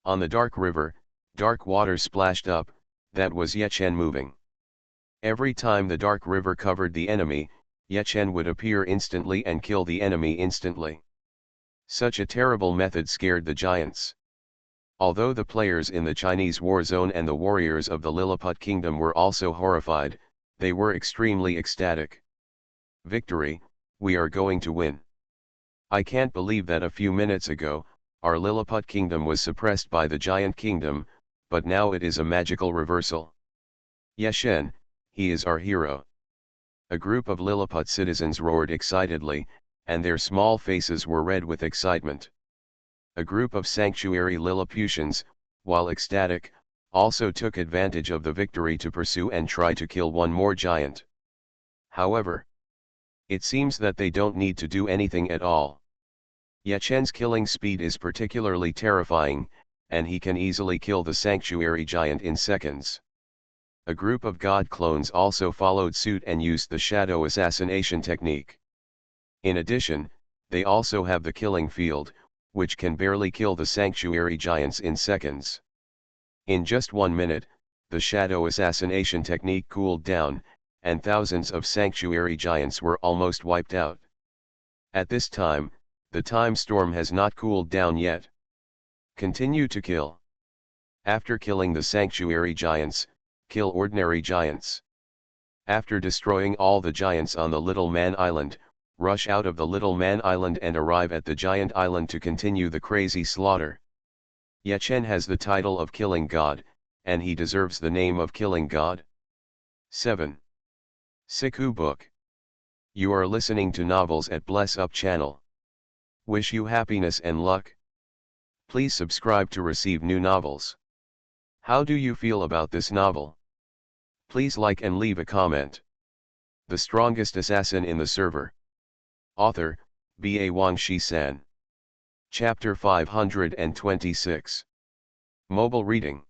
On the dark river, dark water splashed up, that was Yachen moving. Every time the dark river covered the enemy, Yachen would appear instantly and kill the enemy instantly. Such a terrible method scared the giants. Although the players in the Chinese war zone and the warriors of the Lilliput Kingdom were also horrified, they were extremely ecstatic. Victory, we are going to win. I can't believe that a few minutes ago, our Lilliput Kingdom was suppressed by the Giant Kingdom, but now it is a magical reversal. Yachen, he is our hero. A group of Lilliput citizens roared excitedly, and their small faces were red with excitement. A group of sanctuary Lilliputians, while ecstatic, also took advantage of the victory to pursue and try to kill one more giant. However, it seems that they don't need to do anything at all. Yachen's killing speed is particularly terrifying, and he can easily kill the sanctuary giant in seconds. A group of god clones also followed suit and used the shadow assassination technique. In addition, they also have the killing field, which can barely kill the sanctuary giants in seconds. In just 1 minute, the shadow assassination technique cooled down, and thousands of sanctuary giants were almost wiped out. At this time, the time storm has not cooled down yet. Continue to kill. After killing the sanctuary giants, kill ordinary giants. After destroying all the giants on the Little Man Island, rush out of the Little Man Island and arrive at the Giant Island to continue the crazy slaughter. Yachen has the title of Killing God, and he deserves the name of Killing God. 7. Siku Book. You are listening to novels at Bless Up channel. Wish you happiness and luck. Please subscribe to receive new novels. How do you feel about this novel? Please like and leave a comment. The Strongest Assassin in the Server. Author, B.A. Wang Shi-san. Chapter 526. Mobile Reading.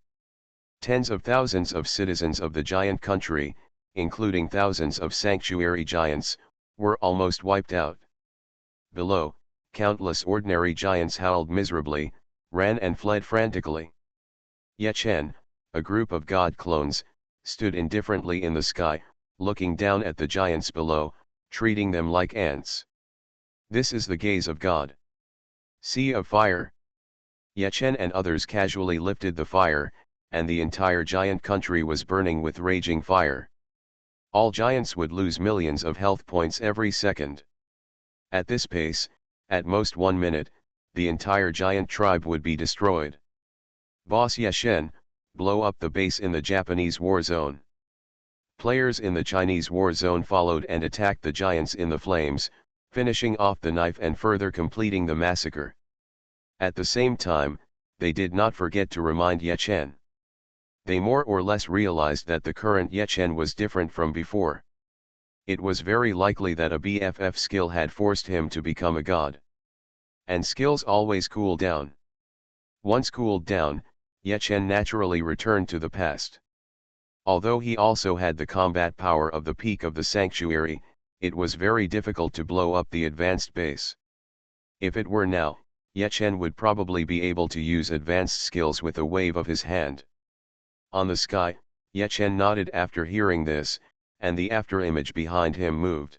Tens of thousands of citizens of the giant country, including thousands of sanctuary giants, were almost wiped out. Below, countless ordinary giants howled miserably, ran and fled frantically. Yachen, a group of god clones, stood indifferently in the sky, looking down at the giants below, treating them like ants. This is the gaze of God. Sea of fire. Yachen and others casually lifted the fire, and the entire giant country was burning with raging fire. All giants would lose millions of health points every second. At this pace, at most 1 minute, the entire giant tribe would be destroyed. Boss Yachen, blow up the base in the Japanese war zone. Players in the Chinese war zone followed and attacked the giants in the flames, finishing off the knife and further completing the massacre. At the same time, they did not forget to remind Yachen. They more or less realized that the current Yachen was different from before. It was very likely that a BFF skill had forced him to become a god. And skills always cool down. Once cooled down, Yachen naturally returned to the past. Although he also had the combat power of the peak of the sanctuary, it was very difficult to blow up the advanced base. If it were now, Yachen would probably be able to use advanced skills with a wave of his hand. On the sky, Yachen nodded after hearing this, and the afterimage behind him moved.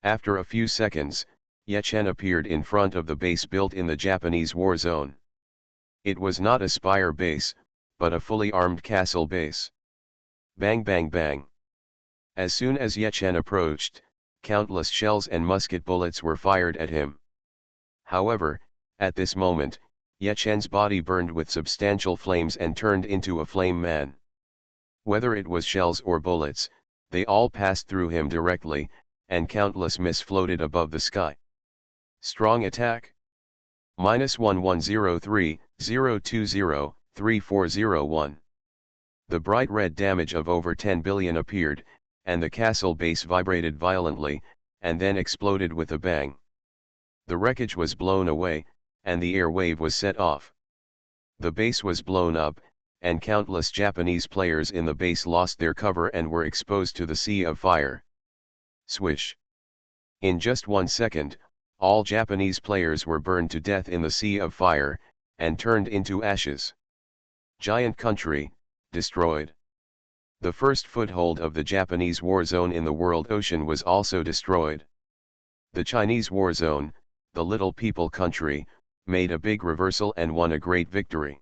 After a few seconds, Yachen appeared in front of the base built in the Japanese war zone. It was not a spire base, but a fully armed castle base. Bang bang bang. As soon as Yachen approached, countless shells and musket bullets were fired at him. However, at this moment, Yachen's body burned with substantial flames and turned into a flame man. Whether it was shells or bullets, they all passed through him directly, and countless mist floated above the sky. Strong attack. -1103-020-3401. The bright red damage of over 10 billion appeared, and the castle base vibrated violently, and then exploded with a bang. The wreckage was blown away, and the air wave was set off. The base was blown up, and countless Japanese players in the base lost their cover and were exposed to the sea of fire. Swish. In just 1 second, all Japanese players were burned to death in the sea of fire, and turned into ashes. Giant country, destroyed. The first foothold of the Japanese war zone in the world ocean was also destroyed. The Chinese war zone, the little people country, made a big reversal and won a great victory.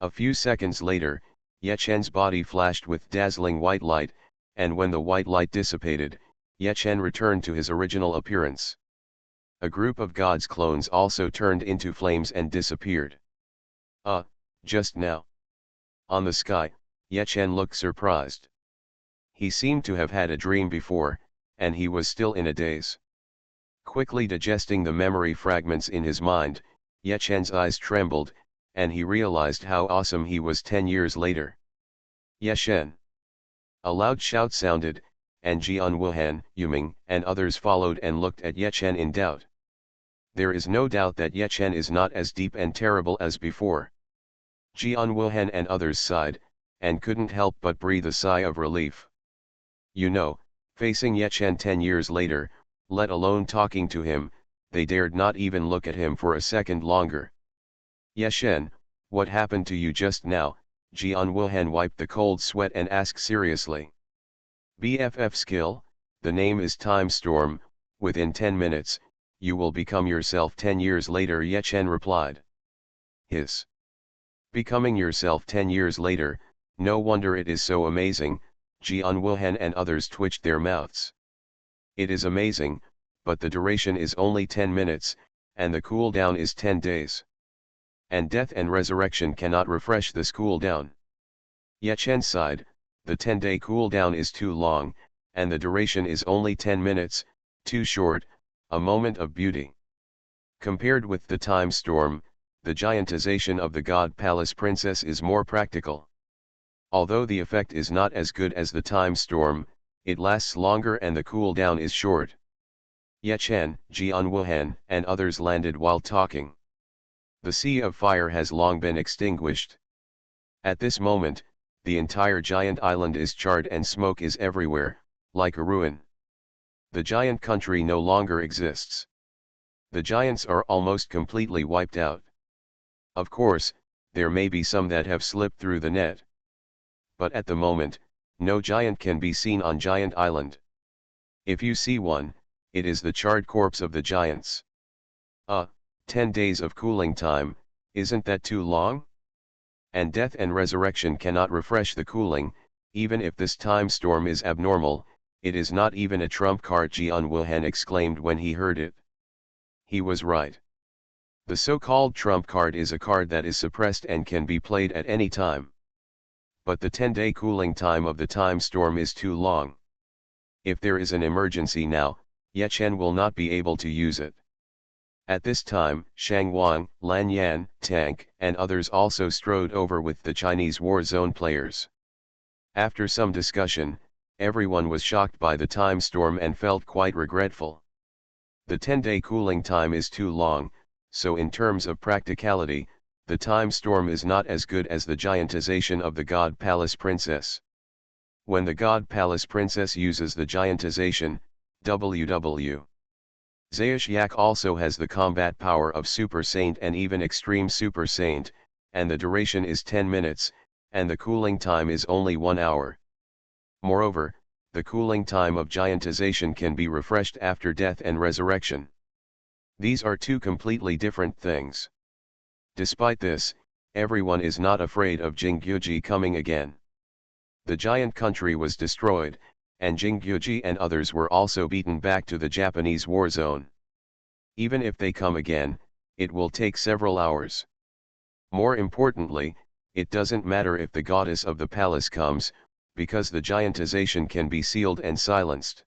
A few seconds later, Ye Chen's body flashed with dazzling white light, and when the white light dissipated, Ye Chen returned to his original appearance. A group of God's clones also turned into flames and disappeared. Just now. On the sky, Ye Chen looked surprised. He seemed to have had a dream before, and he was still in a daze. Quickly digesting the memory fragments in his mind, Ye Chen's eyes trembled, and he realized how awesome he was 10 years later. Ye Chen. A loud shout sounded, and Jian Wuhan, Yuming, and others followed and looked at Ye Chen in doubt. There is no doubt that Ye Chen is not as deep and terrible as before. Jian Wuhan and others sighed, and couldn't help but breathe a sigh of relief. You know, facing Ye Chen 10 years later, let alone talking to him, they dared not even look at him for a second longer. Ye Chen, what happened to you just now? Jian Wuhan wiped the cold sweat and asked seriously. BFF skill, the name is Time Storm, within 10 minutes, you will become yourself 10 years later, Ye Chen replied. Hiss. Becoming yourself 10 years later, no wonder it is so amazing, Jian Wuhan and others twitched their mouths. It is amazing, but the duration is only 10 minutes, and the cooldown is 10 days. And death and resurrection cannot refresh this cooldown. Ye Chen sighed, the 10-day cooldown is too long, and the duration is only 10 minutes, too short, a moment of beauty. Compared with the time storm, the giantization of the God Palace Princess is more practical. Although the effect is not as good as the time storm, it lasts longer and the cooldown is short. Ye Chen, Jian Wuhan, and others landed while talking. The sea of fire has long been extinguished. At this moment, the entire giant island is charred and smoke is everywhere, like a ruin. The giant country no longer exists. The giants are almost completely wiped out. Of course, there may be some that have slipped through the net. But at the moment, no giant can be seen on Giant Island. If you see one, it is the charred corpse of the giants. 10 days of cooling time, isn't that too long? And death and resurrection cannot refresh the cooling, even if this time storm is abnormal, it is not even a trump card, Jian Wuhan exclaimed when he heard it. He was right. The so-called trump card is a card that is suppressed and can be played at any time. But the 10-day cooling time of the time storm is too long. If there is an emergency now, Ye Chen will not be able to use it. At this time, Shang Wang, Lan Yan, Tank, and others also strode over with the Chinese war zone players. After some discussion, everyone was shocked by the time storm and felt quite regretful. The 10-day cooling time is too long, so in terms of practicality, the time storm is not as good as the giantization of the God Palace Princess. When the God Palace Princess uses the giantization, WW. Zayashyak also has the combat power of Super Saint and even Extreme Super Saint, and the duration is 10 minutes, and the cooling time is only 1 hour. Moreover, the cooling time of giantization can be refreshed after death and resurrection. These are two completely different things. Despite this, everyone is not afraid of Jinggyuji coming again. The giant country was destroyed, and Jinggyuji and others were also beaten back to the Japanese war zone. Even if they come again, it will take several hours. More importantly, it doesn't matter if the goddess of the palace comes, because the giantization can be sealed and silenced.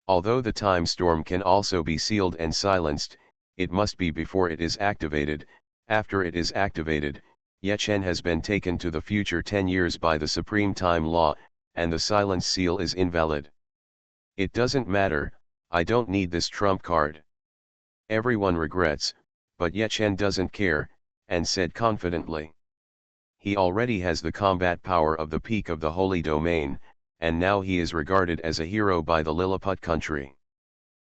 Although the time storm can also be sealed and silenced, it must be before it is activated. After it is activated, Yechen has been taken to the future 10 years by the Supreme Time Law, and the silence seal is invalid. It doesn't matter, I don't need this trump card. Everyone regrets, but Yechen doesn't care, and said confidently. He already has the combat power of the peak of the Holy Domain, and now he is regarded as a hero by the Lilliput country.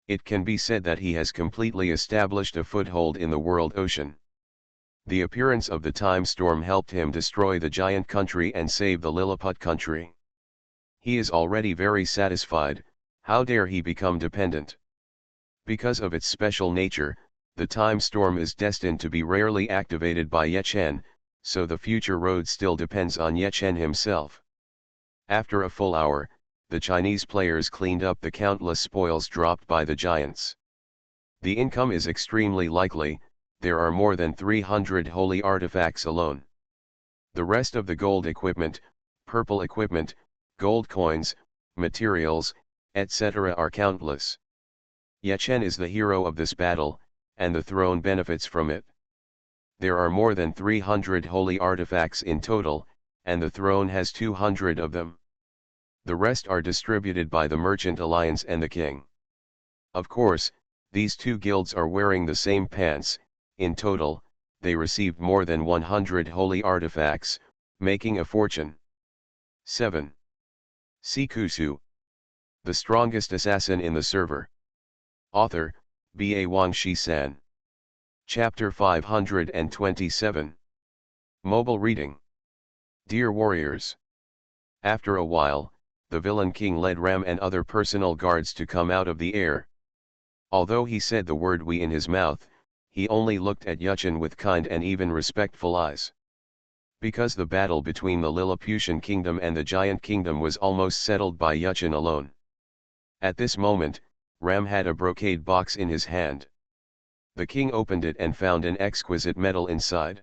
It can be said that he has completely established a foothold in the world ocean. The appearance of the time storm helped him destroy the giant country and save the Lilliput country. He is already very satisfied, how dare he become dependent? Because of its special nature, the time storm is destined to be rarely activated by Yechen, so the future road still depends on Yechen himself. After a full hour, the Chinese players cleaned up the countless spoils dropped by the giants. The income is extremely likely, there are more than 300 holy artifacts alone. The rest of the gold equipment, purple equipment, gold coins, materials, etc. are countless. Yechen is the hero of this battle, and the throne benefits from it. There are more than 300 holy artifacts in total, and the throne has 200 of them. The rest are distributed by the Merchant Alliance and the king. Of course, these two guilds are wearing the same pants. In total, they received more than 100 holy artifacts, making a fortune. 7. Sikusu. The strongest assassin in the server. Author, B.A. Wang Shi-san. Chapter 527. Mobile reading. Dear warriors. After a while, the villain king led Ram and other personal guards to come out of the air. Although he said the word "we" in his mouth, he only looked at Yechen with kind and even respectful eyes. Because the battle between the Lilliputian kingdom and the giant kingdom was almost settled by Yechen alone. At this moment, Ram had a brocade box in his hand. The king opened it and found an exquisite medal inside.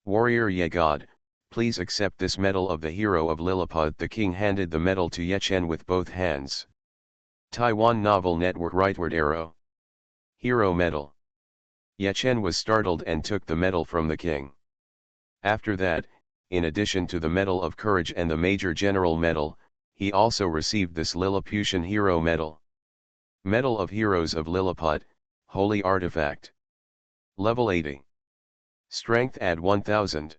Warrior Yegod, please accept this medal of the hero of Lilliput. The king handed the medal to Yechen with both hands. Taiwan Novel Network Rightward Arrow. Hero Medal. Yechen was startled and took the medal from the king. After that, in addition to the Medal of Courage and the Major General Medal, he also received this Lilliputian Hero Medal. Medal of Heroes of Lilliput, Holy Artifact. Level 80. Strength add 1000.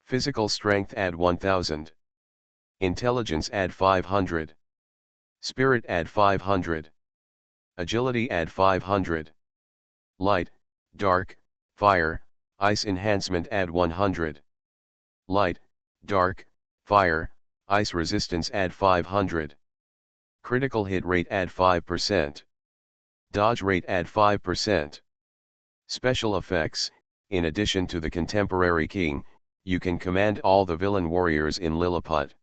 Physical strength add 1000. Intelligence add 500. Spirit add 500. Agility add 500. Light, dark, fire, ice enhancement add 100. Light, dark, fire, ice resistance add 500. Critical hit rate add 5%. Dodge rate add 5%. Special effects, in addition to the contemporary king, you can command all the villain warriors in Lilliput.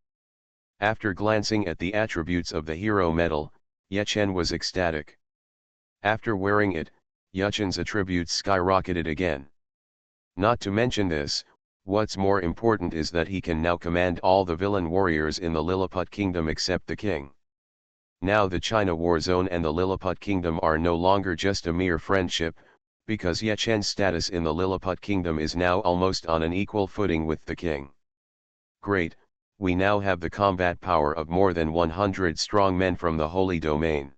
After glancing at the attributes of the hero medal, Yechen was ecstatic. After wearing it, Yechen's attributes skyrocketed again. Not to mention this, what's more important is that he can now command all the villain warriors in the Lilliput kingdom except the king. Now the China War Zone and the Lilliput kingdom are no longer just a mere friendship, because Yechen's status in the Lilliput kingdom is now almost on an equal footing with the king. Great, we now have the combat power of more than 100 strong men from the Holy Domain.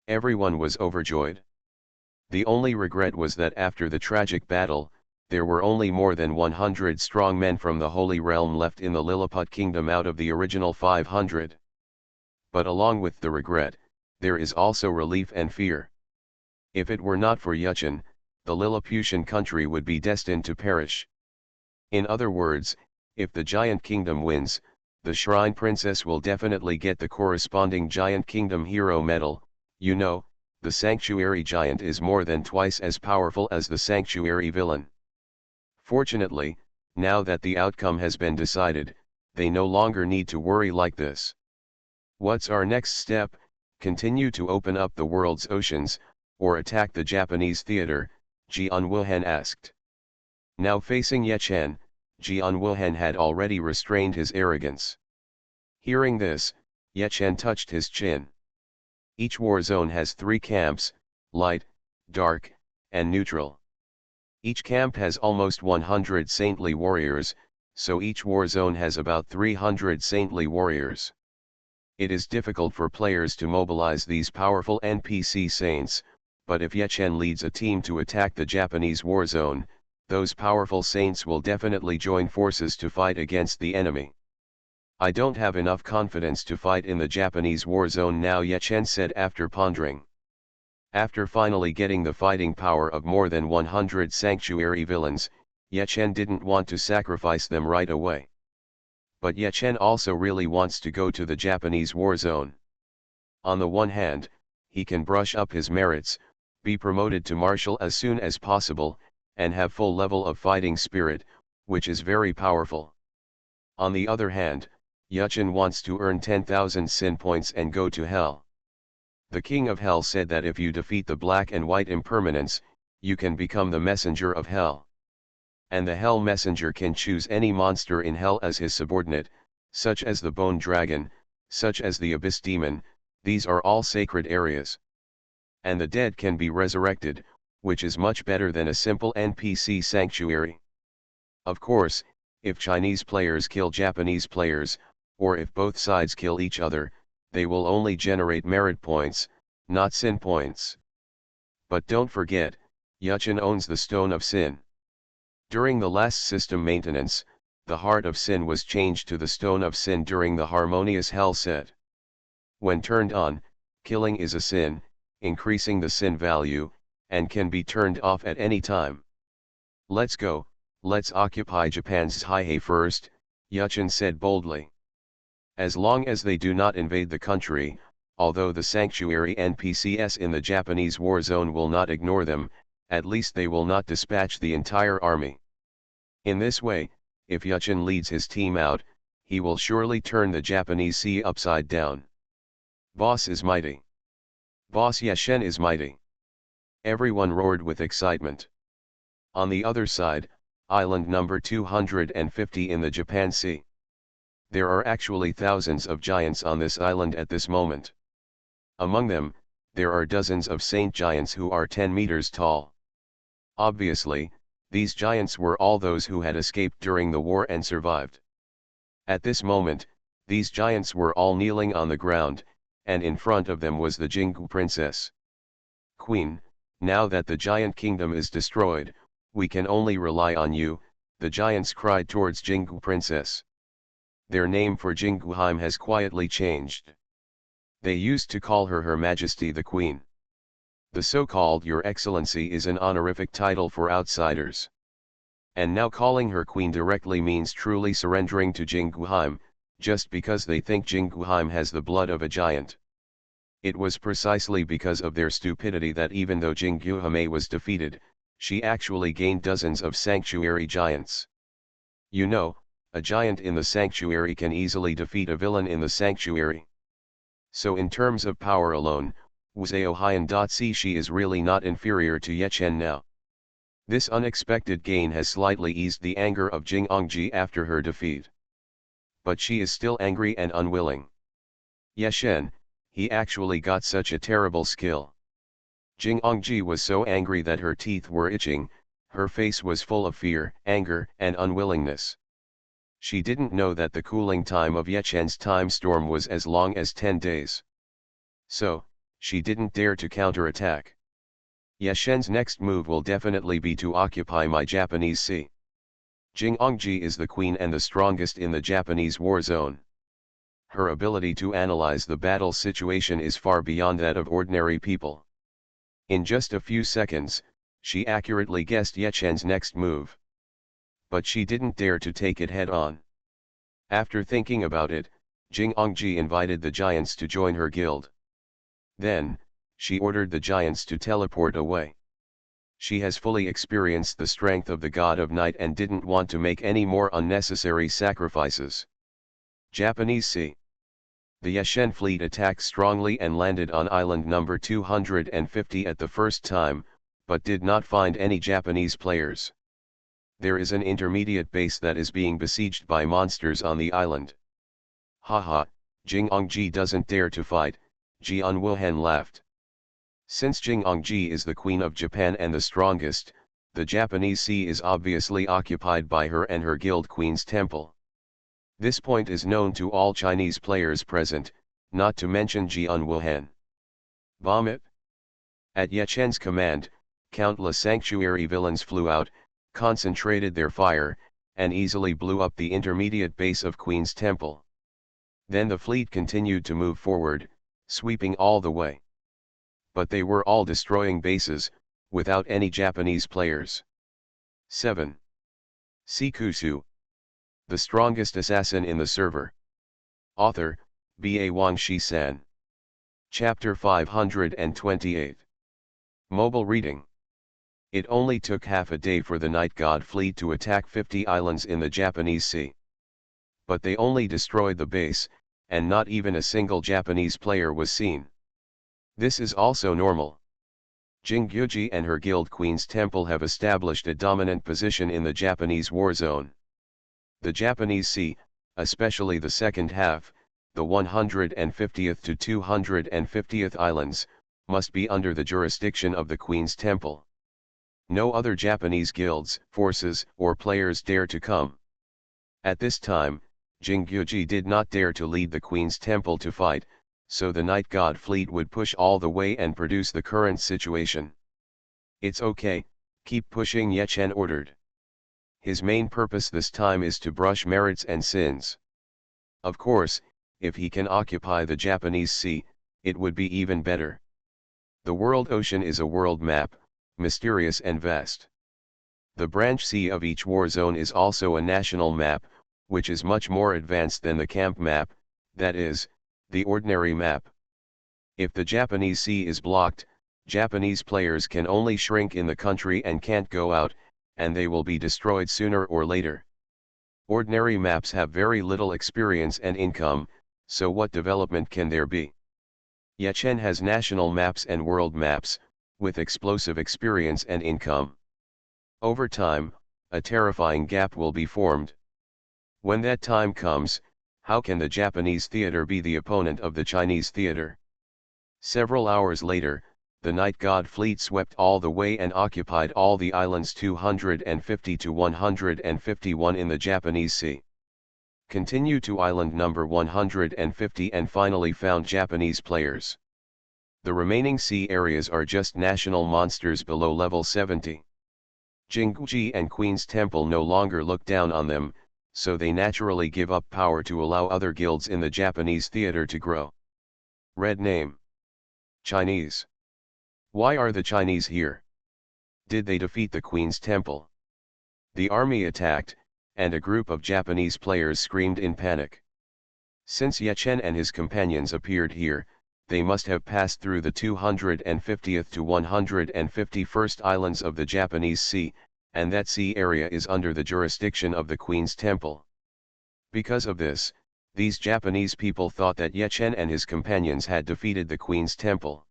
Everyone was overjoyed. The only regret was that after the tragic battle, there were only more than 100 strong men from the Holy Realm left in the Lilliput kingdom out of the original 500. But along with the regret, there is also relief and fear. If it were not for Yechen, the Lilliputian country would be destined to perish. In other words, if the giant kingdom wins, the Shrine Princess will definitely get the corresponding giant kingdom hero medal. You know, the sanctuary giant is more than twice as powerful as the sanctuary villain. Fortunately, now that the outcome has been decided, they no longer need to worry like this. What's our next step? Continue to open up the world's oceans, or attack the Japanese theater? Jian Wuhan asked. Now facing Yechen, Jian Wuhan had already restrained his arrogance. Hearing this, Yechen touched his chin. Each war zone has 3 camps, light, dark, and neutral. Each camp has almost 100 saintly warriors, so each war zone has about 300 saintly warriors. It is difficult for players to mobilize these powerful NPC saints, but if Yechen leads a team to attack the Japanese war zone, those powerful saints will definitely join forces to fight against the enemy. I don't have enough confidence to fight in the Japanese war zone now, Yechen said after pondering. After finally getting the fighting power of more than 100 sanctuary villains, Yechen didn't want to sacrifice them right away. But Yechen also really wants to go to the Japanese war zone. On the one hand, he can brush up his merits, be promoted to marshal as soon as possible, and have full level of fighting spirit, which is very powerful. On the other hand, Yechen wants to earn 10,000 sin points and go to hell. The King of Hell said that if you defeat the black and white impermanence, you can become the messenger of hell. And the hell messenger can choose any monster in hell as his subordinate, such as the bone dragon, such as the abyss demon. These are all sacred areas. And the dead can be resurrected, which is much better than a simple NPC sanctuary. Of course, if Chinese players kill Japanese players, or if both sides kill each other, they will only generate merit points, not sin points. But don't forget, Yechen owns the Stone of Sin. During the last system maintenance, the Heart of Sin was changed to the Stone of Sin during the Harmonious Hell set. When turned on, killing is a sin, increasing the sin value, and can be turned off at any time. Let's go, let's occupy Japan's Taihei first, Yechen said boldly. As long as they do not invade the country, although the sanctuary NPCs in the Japanese war zone will not ignore them, at least they will not dispatch the entire army. In this way, if Yechen leads his team out, he will surely turn the Japanese sea upside down. Boss is mighty. Boss Yechen is mighty. Everyone roared with excitement. On the other side, island number 250 in the Japan Sea. There are actually thousands of giants on this island at this moment. Among them, there are dozens of saint giants who are 10 meters tall. Obviously, these giants were all those who had escaped during the war and survived. At this moment, these giants were all kneeling on the ground, and in front of them was the Jingu princess. Queen, now that the giant kingdom is destroyed, we can only rely on you, the giants cried towards Jingu princess. Their name for Jinguheim has quietly changed. They used to call her Her Majesty the Queen. The so-called Your Excellency is an honorific title for outsiders. And now calling her Queen directly means truly surrendering to Jinguheim, just because they think Jinguheim has the blood of a giant. It was precisely because of their stupidity that even though Jinguheim was defeated, she actually gained dozens of sanctuary giants. You know, a giant in the sanctuary can easily defeat a villain in the sanctuary. So in terms of power alone, Wuzao Hyan.C she is really not inferior to Yechen now. This unexpected gain has slightly eased the anger of Jing Ongji after her defeat. But she is still angry and unwilling. Yechen, he actually got such a terrible skill. Jing Ongji was so angry that her teeth were itching, her face was full of fear, anger, and unwillingness. She didn't know that the cooling time of Yechen's time storm was as long as 10 days. So, she didn't dare to counterattack. Yechen's next move will definitely be to occupy my Japanese sea. Jing Ongji is the queen and the strongest in the Japanese war zone. Her ability to analyze the battle situation is far beyond that of ordinary people. In just a few seconds, she accurately guessed Yechen's next move. But she didn't dare to take it head on. After thinking about it, Jing Ongji invited the giants to join her guild. Then, she ordered the giants to teleport away. She has fully experienced the strength of the god of night and didn't want to make any more unnecessary sacrifices. Japanese Sea. The Yechen fleet attacked strongly and landed on island number 250 at the first time, but did not find any Japanese players. There is an intermediate base that is being besieged by monsters on the island. Haha, Jing Ongji doesn't dare to fight, Jian Wuhan laughed. Since Jingongji is the Queen of Japan and the strongest, the Japanese sea is obviously occupied by her and her Guild Queen's temple. This point is known to all Chinese players present, not to mention Jian Wuhan. Bomb it! At Ye Chen's command, countless sanctuary villains flew out, concentrated their fire, and easily blew up the intermediate base of Queen's Temple. Then the fleet continued to move forward, sweeping all the way. But they were all destroying bases, without any Japanese players. 7. Sikusu. The strongest assassin in the server. Author, B.A. Wang Shi-san. Chapter 528. Mobile reading. It only took half a day for the Night God fleet to attack 50 islands in the Japanese Sea. But they only destroyed the base, and not even a single Japanese player was seen. This is also normal. Jingguji and her Guild Queen's Temple have established a dominant position in the Japanese war zone. The Japanese Sea, especially the second half, the 150th to 250th islands, must be under the jurisdiction of the Queen's Temple. No other Japanese guilds, forces, or players dare to come. At this time, Jingguji did not dare to lead the Queen's Temple to fight, so the Night God fleet would push all the way and produce the current situation. It's okay, keep pushing, Ye Chen ordered. His main purpose this time is to brush merits and sins. Of course, if he can occupy the Japanese Sea, it would be even better. The world ocean is a world map, mysterious and vast. The branch sea of each war zone is also a national map, which is much more advanced than the camp map, that is, the ordinary map. If the Japanese Sea is blocked, Japanese players can only shrink in the country and can't go out, and they will be destroyed sooner or later. Ordinary maps have very little experience and income, so what development can there be? Ye Chen has national maps and world maps, with explosive experience and income. Over time, a terrifying gap will be formed. When that time comes, how can the Japanese theater be the opponent of the Chinese theater? Several hours later, the Night God fleet swept all the way and occupied all the islands 250 to 151 in the Japanese Sea. Continue to island number 150 and finally found Japanese players. The remaining sea areas are just national monsters below level 70. Jingguji and Queen's Temple no longer look down on them, so they naturally give up power to allow other guilds in the Japanese theater to grow. Red name. Chinese. Why are the Chinese here? Did they defeat the Queen's Temple? The army attacked, and a group of Japanese players screamed in panic. Since Ye Chen and his companions appeared here, they must have passed through the 250th to 151st islands of the Japanese Sea, and that sea area is under the jurisdiction of the Queen's Temple. Because of this, these Japanese people thought that Ye Chen and his companions had defeated the Queen's Temple.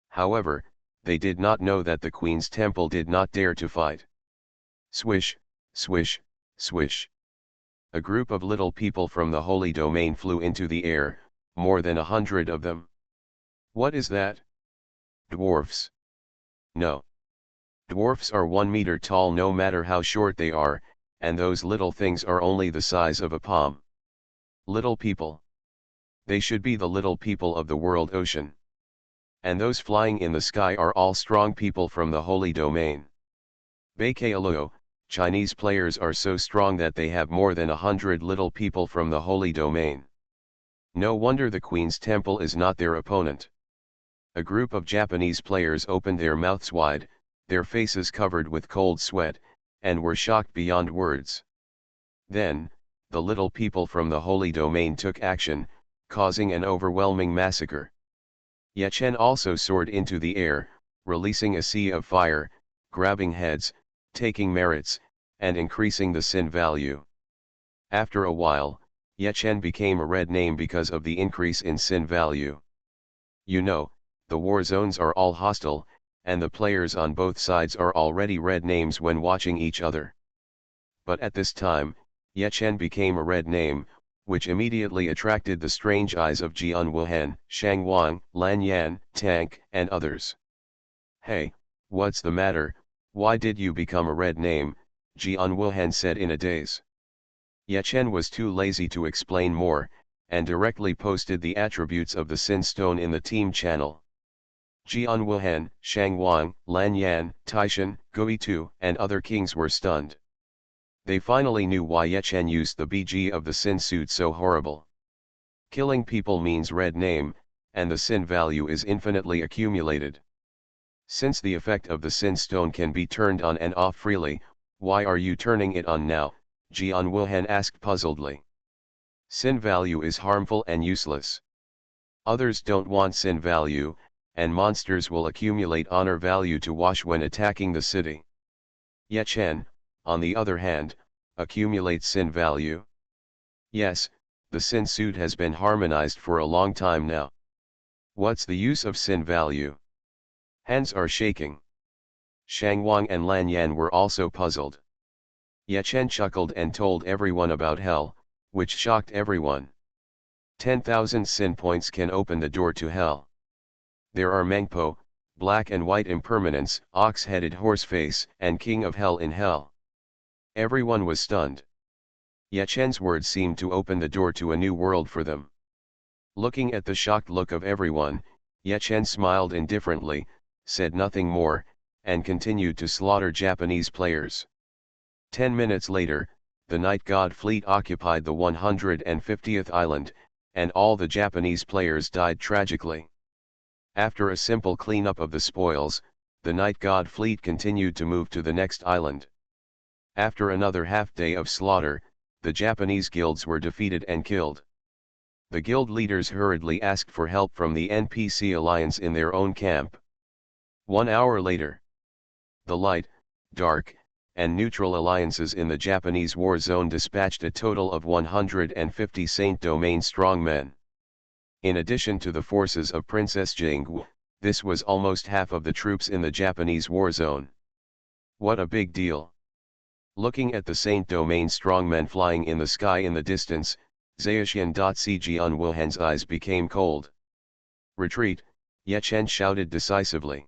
However, they did not know that the Queen's Temple did not dare to fight. Swish, swish, swish. A group of little people from the Holy Domain flew into the air, more than 100 of them. What is that? Dwarfs. No. Dwarfs are 1 meter tall no matter how short they are, and those little things are only the size of a palm. Little people. They should be the little people of the world ocean. And those flying in the sky are all strong people from the Holy Domain. Baikailuo, Chinese players are so strong that they have more than 100 little people from the Holy Domain. No wonder the Queen's Temple is not their opponent. A group of Japanese players opened their mouths wide, their faces covered with cold sweat, and were shocked beyond words. Then, the little people from the Holy Domain took action, causing an overwhelming massacre. Ye Chen also soared into the air, releasing a sea of fire, grabbing heads, taking merits, and increasing the sin value. After a while, Ye Chen became a red name because of the increase in sin value. You know, the war zones are all hostile, and the players on both sides are already red names when watching each other. But at this time, Ye Chen became a red name, which immediately attracted the strange eyes of Jian Wuhan, Shang Wang, Lan Yan, Tank, and others. "Hey, what's the matter, why did you become a red name?" Jian Wuhan said in a daze. Ye Chen was too lazy to explain more, and directly posted the attributes of the Sin Stone in the team channel. Jian Wuhan, Shang Wang, Lan Yan, Taishan, Gui Tu, and other kings were stunned. They finally knew why Ye Chen used the BG of the Sin suit so horrible. Killing people means red name, and the Sin value is infinitely accumulated. Since the effect of the Sin Stone can be turned on and off freely, why are you turning it on now? Jian Wuhan asked puzzledly. Sin value is harmful and useless. Others don't want Sin value, and monsters will accumulate honor value to wash when attacking the city. Ye Chen, on the other hand, accumulates Sin value. Yes, the Sin suit has been harmonized for a long time now. What's the use of Sin value? Hands are shaking. Shang Wang and Lan Yan were also puzzled. Ye Chen chuckled and told everyone about hell, which shocked everyone. 10,000 Sin points can open the door to hell. There are Mengpo, black and white impermanence, ox-headed horseface, and king of hell in hell. Everyone was stunned. Ye Chen's words seemed to open the door to a new world for them. Looking at the shocked look of everyone, Ye Chen smiled indifferently, said nothing more, and continued to slaughter Japanese players. 10 minutes later, the Night God fleet occupied the 150th island, and all the Japanese players died tragically. After a simple cleanup of the spoils, the Night God fleet continued to move to the next island. After another half-day of slaughter, the Japanese guilds were defeated and killed. The guild leaders hurriedly asked for help from the NPC alliance in their own camp. 1 hour later, the light, dark, and neutral alliances in the Japanese war zone dispatched a total of 150 Saint Domain strongmen. In addition to the forces of Princess Jinggu, this was almost half of the troops in the Japanese war zone. What a big deal! Looking at the Saint Domain strongmen flying in the sky in the distance, Zhejian.C Jian Wuhan's eyes became cold. "Retreat," Ye Chen shouted decisively.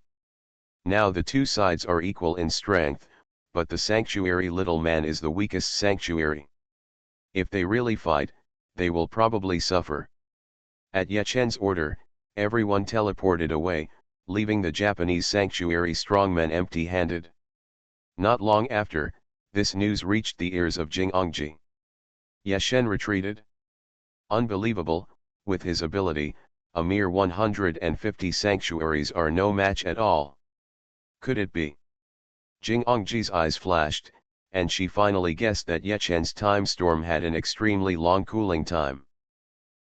Now the two sides are equal in strength, but the sanctuary little man is the weakest sanctuary. If they really fight, they will probably suffer. At Ye Chen's order, everyone teleported away, leaving the Japanese sanctuary strongmen empty-handed. Not long after, this news reached the ears of Jing Ongji. Ye Chen retreated? Unbelievable, with his ability, a mere 150 sanctuaries are no match at all. Could it be? Jing Ongji's eyes flashed, and she finally guessed that Ye Chen's time storm had an extremely long cooling time.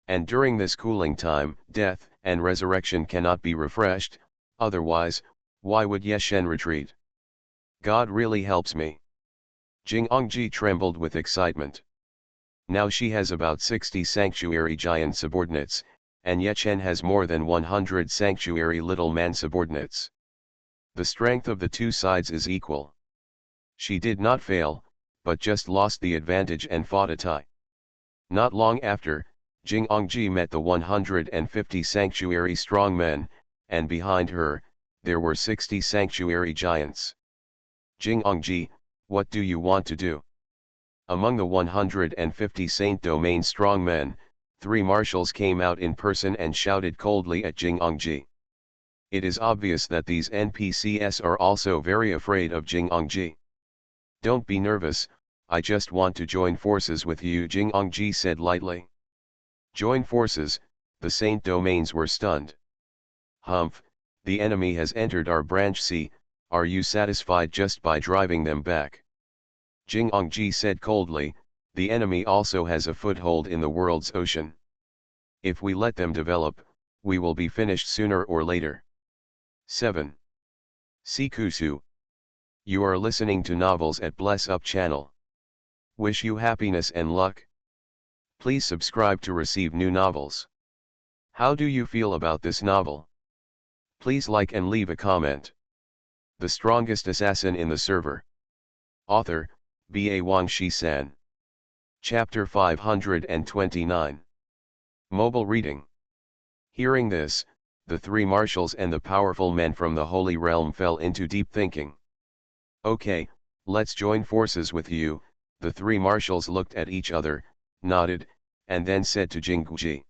And during this cooling time, death and resurrection cannot be refreshed, otherwise, why would Ye Chen retreat? God really helps me. Jing Ongji trembled with excitement. Now she has about 60 sanctuary giant subordinates, and Ye Chen has more than 100 sanctuary little man subordinates. The strength of the two sides is equal. She did not fail, but just lost the advantage and fought a tie. Not long after, Jing Ongji met the 150 sanctuary strongmen, and behind her, there were 60 sanctuary giants. Jing Ongji, what do you want to do? Among the 150 Saint Domain strongmen, 3 marshals came out in person and shouted coldly at Jing Ongji. It is obvious that these NPCs are also very afraid of Jing Ongji. Don't be nervous, I just want to join forces with you, Jing Ongji said lightly. Join forces, the Saint Domains were stunned. Humph, the enemy has entered our branch C, are you satisfied just by driving them back? Jing Ongji said coldly, the enemy also has a foothold in the world's ocean. If we let them develop, we will be finished sooner or later. 7. Sikusu. You are listening to novels at Bless Up channel. Wish you happiness and luck. Please subscribe to receive new novels. How do you feel about this novel? Please like and leave a comment. The strongest assassin in the server. Author, Ba Wang Shi-san. Chapter 529. Mobile Reading. Hearing this, the three marshals and the powerful men from the Holy Realm fell into deep thinking. Okay, let's join forces with you. The three marshals looked at each other, nodded, and then said to Jingguji.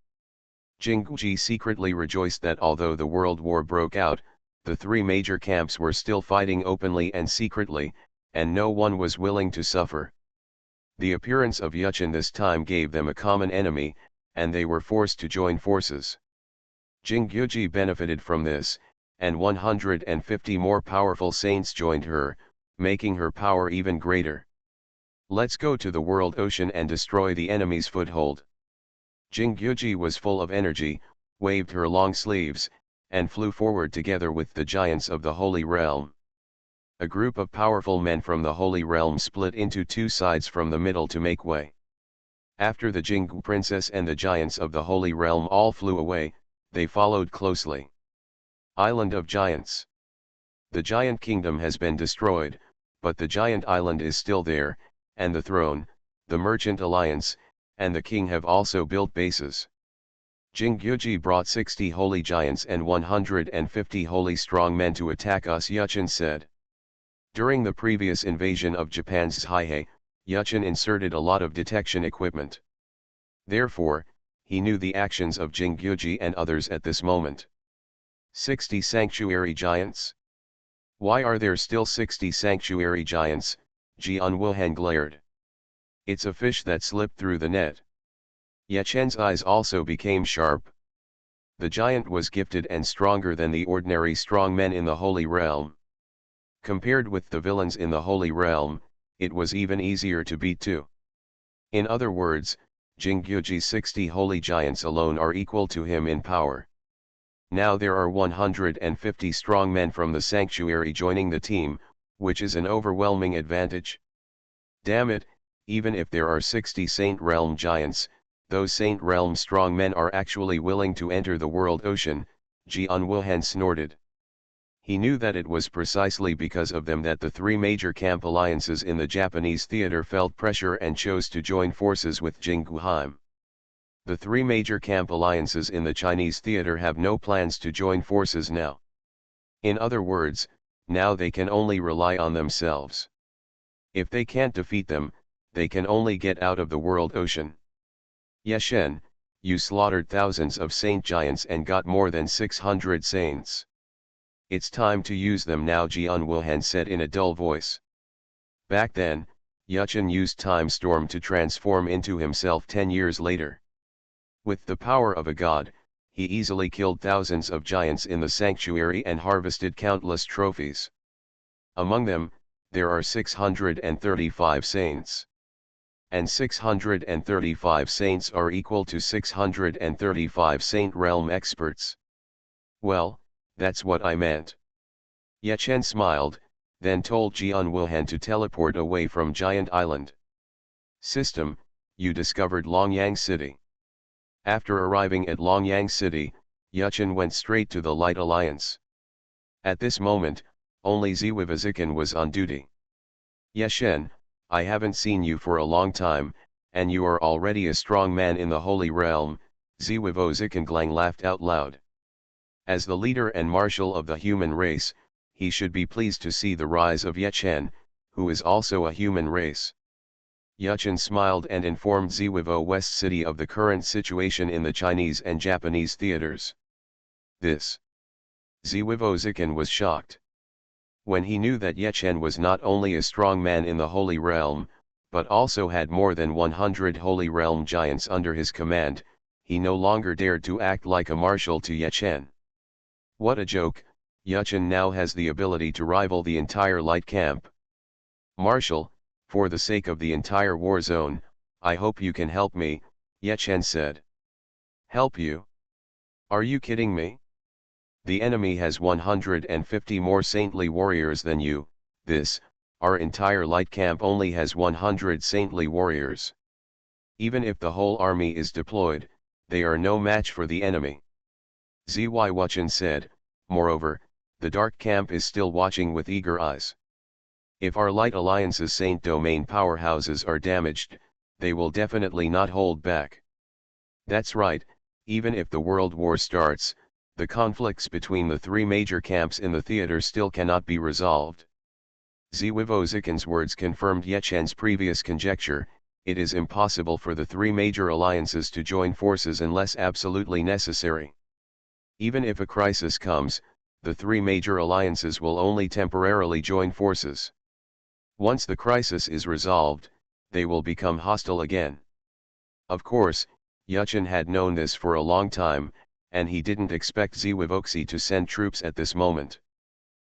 Jingguji secretly rejoiced that although the World War broke out, the three major camps were still fighting openly and secretly, and no one was willing to suffer. The appearance of Yuchen this time gave them a common enemy, and they were forced to join forces. Jingguji benefited from this, and 150 more powerful saints joined her, making her power even greater. Let's go to the world ocean and destroy the enemy's foothold. Jingguji was full of energy, waved her long sleeves, and flew forward together with the giants of the Holy Realm. A group of powerful men from the Holy Realm split into two sides from the middle to make way. After the Jinggu princess and the giants of the Holy Realm all flew away, they followed closely. Island of Giants. The giant kingdom has been destroyed, but the giant island is still there, and the throne, the merchant alliance, and the king have also built bases. Jingguji brought 60 holy giants and 150 holy strong men to attack us, Yuchen said. During the previous invasion of Japan's Heihei, Yuchen inserted a lot of detection equipment. Therefore, he knew the actions of Jingguji and others at this moment. 60 sanctuary giants? Why are there still 60 sanctuary giants? Jian Wuhan glared. It's a fish that slipped through the net. Yechen's eyes also became sharp. The giant was gifted and stronger than the ordinary strong men in the Holy Realm. Compared with the villains in the Holy Realm, it was even easier to beat too. In other words, Jingguji's 60 holy giants alone are equal to him in power. Now there are 150 strong men from the sanctuary joining the team, which is an overwhelming advantage. Damn it, even if there are 60 Saint Realm giants, those Saint Realm strong men are actually willing to enter the world ocean, Jian Wuhan snorted. He knew that it was precisely because of them that the three major camp alliances in the Japanese theater felt pressure and chose to join forces with Jingguheim. The three major camp alliances in the Chinese theater have no plans to join forces now. In other words, now they can only rely on themselves. If they can't defeat them, they can only get out of the world ocean. Yeshen, you slaughtered thousands of saint giants and got more than 600 saints. It's time to use them now, Jian Wuhan said in a dull voice. Back then, Yuchen used Time Storm to transform into himself 10 years later. With the power of a god, he easily killed thousands of giants in the sanctuary and harvested countless trophies. Among them, there are 635 saints. And 635 saints are equal to 635 Saint Realm experts. Well, that's what I meant. Yechen smiled, then told Jian Wuhan to teleport away from Giant Island. System, you discovered Longyang City. After arriving at Longyang City, Yuchen went straight to the Light Alliance. At this moment, only Ziwivazikin was on duty. Yeshen, I haven't seen you for a long time, and you are already a strong man in the Holy Realm, Ziwivazikin laughed out loud. As the leader and marshal of the human race, he should be pleased to see the rise of Yechen, who is also a human race. Yuchen smiled and informed Ziwivo West City of the current situation in the Chinese and Japanese theaters. This. Ziwivozikin was shocked. When he knew that Yechen was not only a strong man in the Holy Realm, but also had more than 100 Holy Realm giants under his command, he no longer dared to act like a marshal to Yechen. What a joke, Yuchen now has the ability to rival the entire light camp. Marshal, for the sake of the entire war zone, I hope you can help me, Yechen said. Help you? Are you kidding me? The enemy has 150 more saintly warriors than you. Our entire light camp only has 100 saintly warriors. Even if the whole army is deployed, they are no match for the enemy. Zy Wuchen said, moreover, the dark camp is still watching with eager eyes. If our light alliance's saint domain powerhouses are damaged, they will definitely not hold back. That's right, even if the World War starts, the conflicts between the three major camps in the theater still cannot be resolved. Zwiwozikin's words confirmed Yechen's previous conjecture. It is impossible for the three major alliances to join forces unless absolutely necessary. Even if a crisis comes, the three major alliances will only temporarily join forces. Once the crisis is resolved, they will become hostile again. Of course, Yechen had known this for a long time, and he didn't expect Zwiwoksi to send troops at this moment.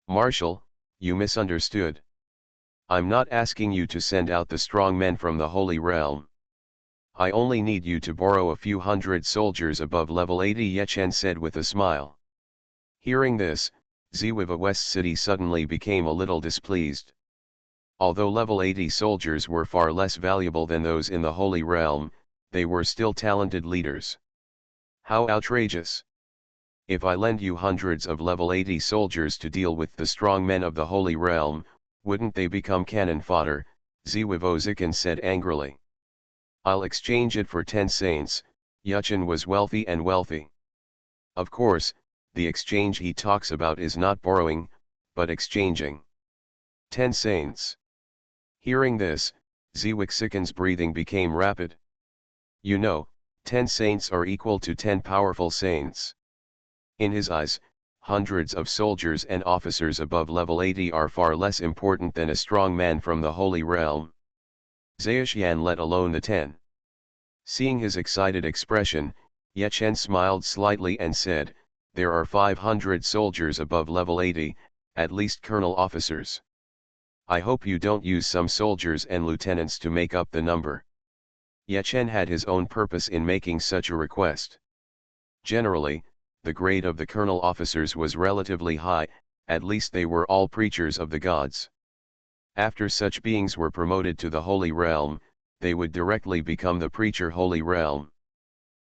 Marshal, you misunderstood. I'm not asking you to send out the strong men from the Holy Realm. I only need you to borrow a few hundred soldiers above level 80, Yechen said with a smile. Hearing this, Zwiwa West City suddenly became a little displeased. Although level 80 soldiers were far less valuable than those in the Holy Realm, they were still talented leaders. How outrageous! If I lend you hundreds of level 80 soldiers to deal with the strong men of the Holy Realm, wouldn't they become cannon fodder? Zwiwozikin said angrily. I'll exchange it for 10 saints. Yechen was wealthy and wealthy. Of course, the exchange he talks about is not borrowing, but exchanging. 10 saints. Hearing this, Zwiwozikin's breathing became rapid. You know, 10 saints are equal to 10 powerful saints. In his eyes, hundreds of soldiers and officers above level 80 are far less important than a strong man from the Holy Realm. Zaoshian let alone the 10. Seeing his excited expression, Yechen smiled slightly and said, there are 500 soldiers above level 80, at least colonel officers. I hope you don't use some soldiers and lieutenants to make up the number. Yechen had his own purpose in making such a request. Generally, the grade of the colonel officers was relatively high, at least they were all preachers of the gods. After such beings were promoted to the Holy Realm, they would directly become the preacher Holy Realm.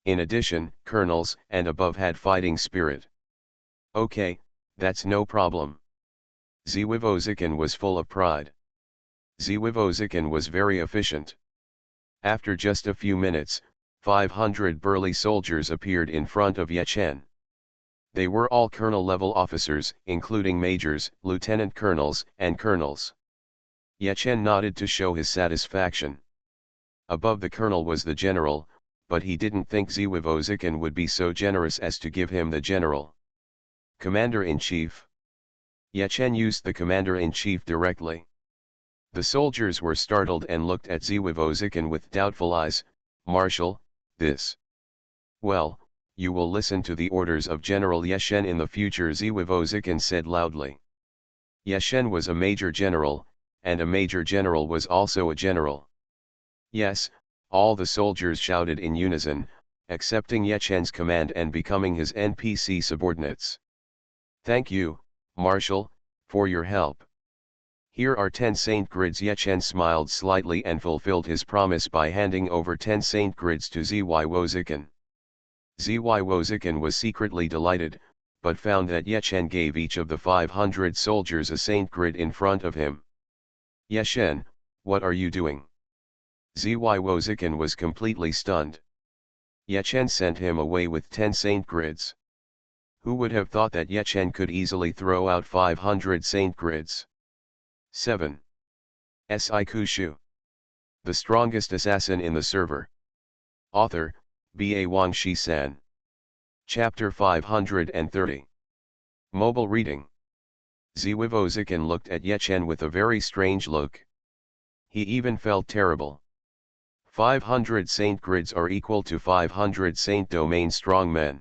In addition, colonels and above had fighting spirit. Okay, that's no problem. Zwiwozikin was full of pride. Zwiwozikin was very efficient. After just a few minutes, 500 burly soldiers appeared in front of Yechen. They were all colonel-level officers, including majors, lieutenant colonels, and colonels. Yechen nodded to show his satisfaction. Above the colonel was the general, but he didn't think Zwiwozikin would be so generous as to give him the general. Commander-in-Chief. Yechen used the Commander-in-Chief directly. The soldiers were startled and looked at Zwiwozikin with doubtful eyes. Marshal, this. Well, you will listen to the orders of General Yechen in the future, Zwiwozikin said loudly. Yechen was a major general, and a major general was also a general. Yes, all the soldiers shouted in unison, accepting Yechen's command and becoming his NPC subordinates. Thank you, Marshal, for your help. Here are 10 saint grids. Yechen smiled slightly and fulfilled his promise by handing over 10 saint grids to Zwiwozikin. Zwiwozikin was secretly delighted, but found that Yechen gave each of the 500 soldiers a saint grid in front of him. Yechen, what are you doing? Zwiwozikin was completely stunned. Yechen sent him away with 10 saint grids. Who would have thought that Yechen could easily throw out 500 saint grids? 7. Kushu. The strongest assassin in the server. Author, B.A. Wang Shi-san. Chapter 530. Mobile reading. Zwiwozikin looked at Yechen with a very strange look. He even felt terrible. 500 saint grids are equal to 500 saint domain strongmen.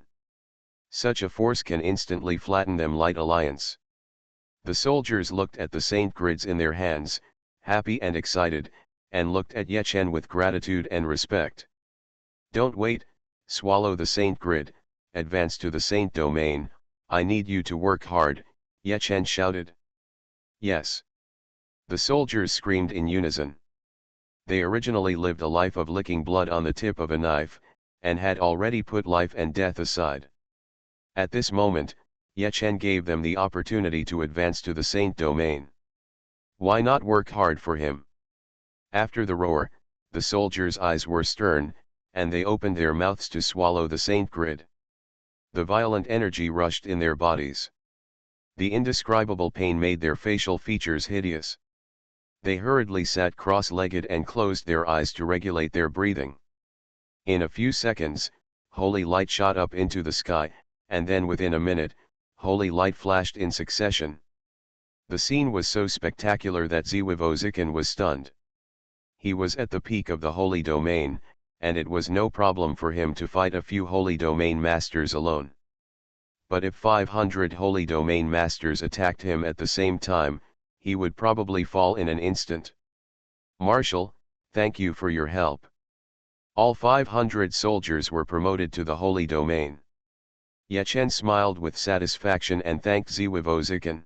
Such a force can instantly flatten them. Light Alliance. The soldiers looked at the saint grids in their hands, happy and excited, and looked at Yechen with gratitude and respect. Don't wait, swallow the saint grid, advance to the saint domain, I need you to work hard, Yechen shouted. Yes. The soldiers screamed in unison. They originally lived a life of licking blood on the tip of a knife, and had already put life and death aside. At this moment, Yechen gave them the opportunity to advance to the saint domain. Why not work hard for him? After the roar, the soldiers' eyes were stern, and they opened their mouths to swallow the saint grid. The violent energy rushed in their bodies. The indescribable pain made their facial features hideous. They hurriedly sat cross-legged and closed their eyes to regulate their breathing. In a few seconds, holy light shot up into the sky, and then within a minute, holy light flashed in succession. The scene was so spectacular that Zwiwozikin was stunned. He was at the peak of the holy domain, and it was no problem for him to fight a few holy domain masters alone. But if 500 holy domain masters attacked him at the same time, he would probably fall in an instant. Marshal, thank you for your help. All 500 soldiers were promoted to the holy domain. Yechen smiled with satisfaction and thanked Zwiwozikin.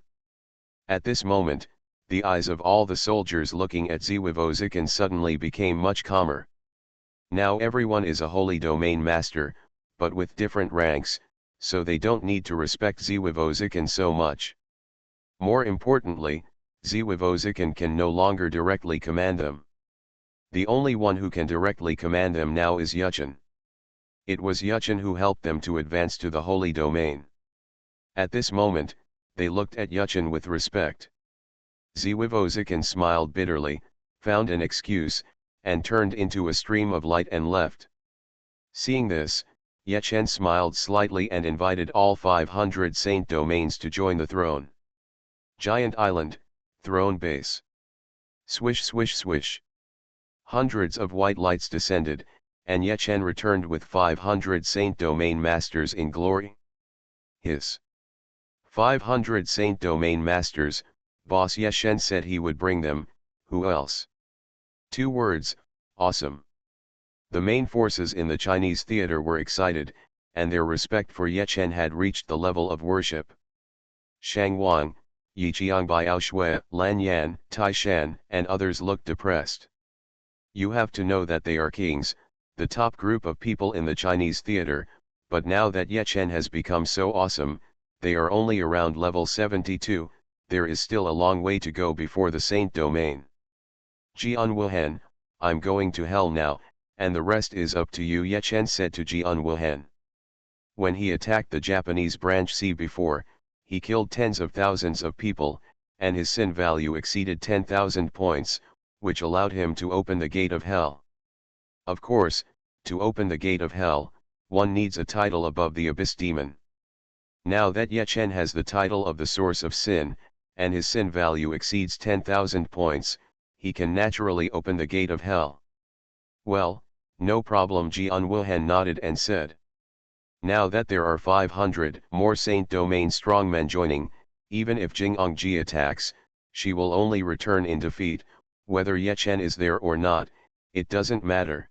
At this moment, the eyes of all the soldiers looking at Zwiwozikin suddenly became much calmer. Now everyone is a holy domain master, but with different ranks, so they don't need to respect Zwiwozikin so much. More importantly, Zwiwozikin can no longer directly command them. The only one who can directly command them now is Yechen. It was Yechen who helped them to advance to the holy domain. At this moment, they looked at Yechen with respect. Zwiwozikin smiled bitterly, found an excuse, and turned into a stream of light and left. Seeing this, Yechen smiled slightly and invited all 500 saint domains to join the throne. Giant Island, Throne Base. Swish swish swish. Hundreds of white lights descended, and Yechen returned with 500 saint domain masters in glory. His 500 saint domain masters, boss Yechen said he would bring them. Who else? 2 words, awesome. The main forces in the Chinese theater were excited, and their respect for Yechen had reached the level of worship. Shang Wang, Yiqiang Biaoshui, Lan Yan, Tai Shan, and others looked depressed. You have to know that they are kings, the top group of people in the Chinese theater, but now that Yechen has become so awesome, they are only around level 72, there is still a long way to go before the saint domain. Jian Wuhan, I'm going to hell now, and the rest is up to you, Yechen said to Jian Wuhan. When he attacked the Japanese branch C before, he killed tens of thousands of people, and his sin value exceeded 10,000 points, which allowed him to open the gate of hell. Of course, to open the gate of hell, one needs a title above the abyss demon. Now that Yechen has the title of the source of sin, and his sin value exceeds 10,000 points, he can naturally open the gate of hell. Well, no problem, Jian Wuhan nodded and said. Now that there are 500 more Saint Domain strongmen joining, even if Jingongji attacks, she will only return in defeat, whether Yechen is there or not, it doesn't matter.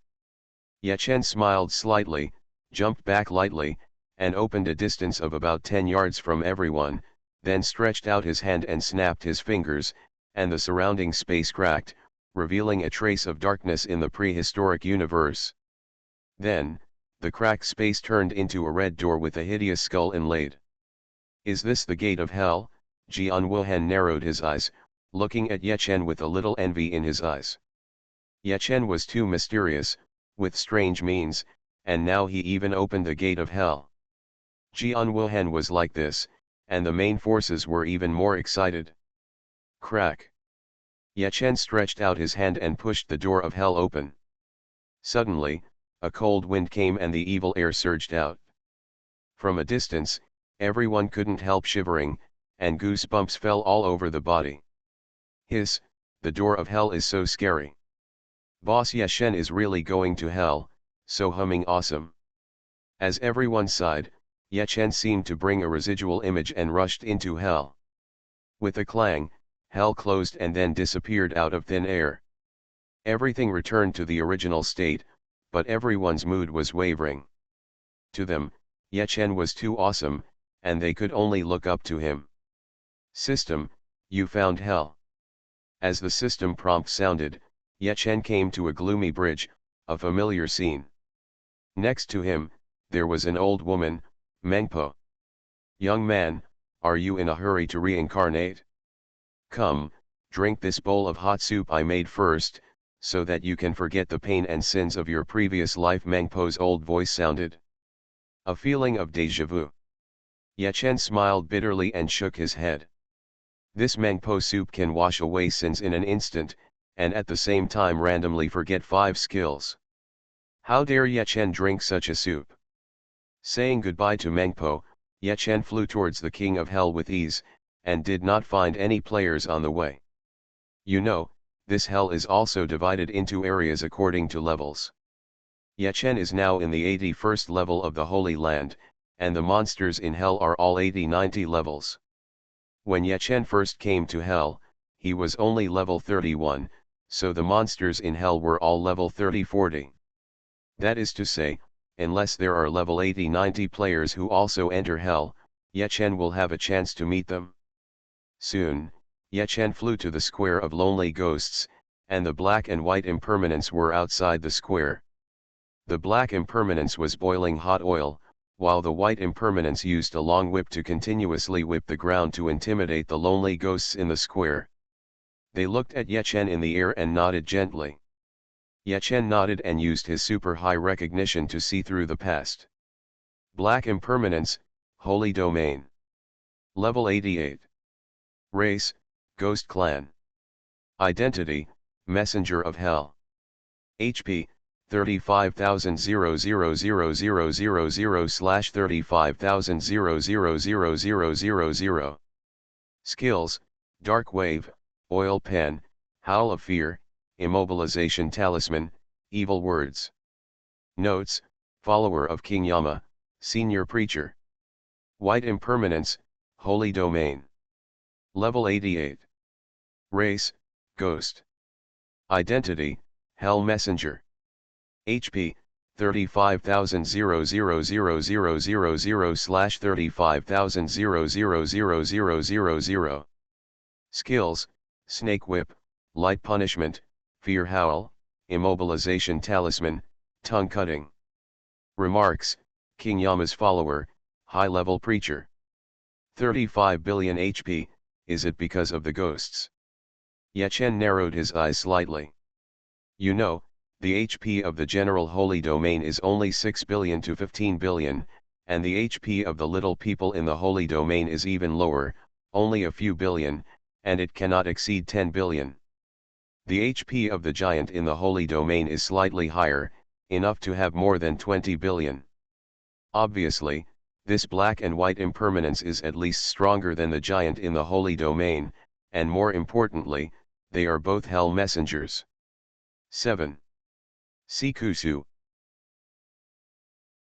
Yechen smiled slightly, jumped back lightly, and opened a distance of about 10 yards from everyone, then stretched out his hand and snapped his fingers, and the surrounding space cracked, revealing a trace of darkness in the prehistoric universe. Then, the cracked space turned into a red door with a hideous skull inlaid. Is this the gate of hell? Jian Wuhan narrowed his eyes, looking at Yechen with a little envy in his eyes. Yechen was too mysterious, with strange means, and now he even opened the gate of hell. Jian Wuhan was like this, and the main forces were even more excited. Crack. Yechen stretched out his hand and pushed the door of hell open. Suddenly, a cold wind came and the evil air surged out. From a distance, everyone couldn't help shivering, and goosebumps fell all over the body. Hiss, the door of hell is so scary. Boss Yechen is really going to hell, so humming awesome. As everyone sighed, Yechen seemed to bring a residual image and rushed into hell. With a clang, hell closed and then disappeared out of thin air. Everything returned to the original state, but everyone's mood was wavering. To them, Yechen was too awesome, and they could only look up to him. System, you found hell. As the system prompt sounded, Yechen came to a gloomy bridge, a familiar scene. Next to him, there was an old woman, Mengpo. Young man, are you in a hurry to reincarnate? Come, drink this bowl of hot soup I made first, so that you can forget the pain and sins of your previous life. Mengpo's old voice sounded. A feeling of déjà vu. Ye Chen smiled bitterly and shook his head. This Mengpo soup can wash away sins in an instant, and at the same time randomly forget 5 skills. How dare Ye Chen drink such a soup? Saying goodbye to Mengpo, Ye Chen flew towards the King of Hell with ease, and did not find any players on the way. You know, this hell is also divided into areas according to levels. Ye Chen is now in the 81st level of the Holy Land, and the monsters in hell are all 80-90 levels. When Ye Chen first came to hell, he was only level 31, so the monsters in hell were all level 30-40. That is to say, unless there are level 80-90 players who also enter hell, Ye Chen will have a chance to meet them. Soon, Ye Chen flew to the square of lonely ghosts, and the black and white impermanence were outside the square. The black impermanence was boiling hot oil, while the white impermanence used a long whip to continuously whip the ground to intimidate the lonely ghosts in the square. They looked at Ye Chen in the air and nodded gently. Ye Chen nodded and used his super high recognition to see through the past. Black impermanence, Holy Domain. Level 88. Race, Ghost Clan. Identity, Messenger of Hell. HP, 35,000,000/35,000,000,000. Skills, Dark Wave, Oil Pen, Howl of Fear, Immobilization Talisman, Evil Words. Notes, Follower of King Yama, Senior Preacher. White Impermanence, Holy Domain. Level 88. Race, Ghost. Identity, Hell Messenger. HP, 35,000,000/35,000,000,000. Skills, Snake Whip, Light Punishment, Fear Howl, Immobilization Talisman, Tongue Cutting. Remarks, King Yama's follower, High-Level Preacher. 35 billion HP, is it because of the ghosts? Ye Chen narrowed his eyes slightly. You know, the HP of the general holy domain is only 6 billion to 15 billion, and the HP of the little people in the holy domain is even lower, only a few billion, and it cannot exceed 10 billion. The HP of the giant in the holy domain is slightly higher, enough to have more than 20 billion. Obviously, this black and white impermanence is at least stronger than the giant in the holy domain, and more importantly, they are both hell messengers. 7. Sikusu,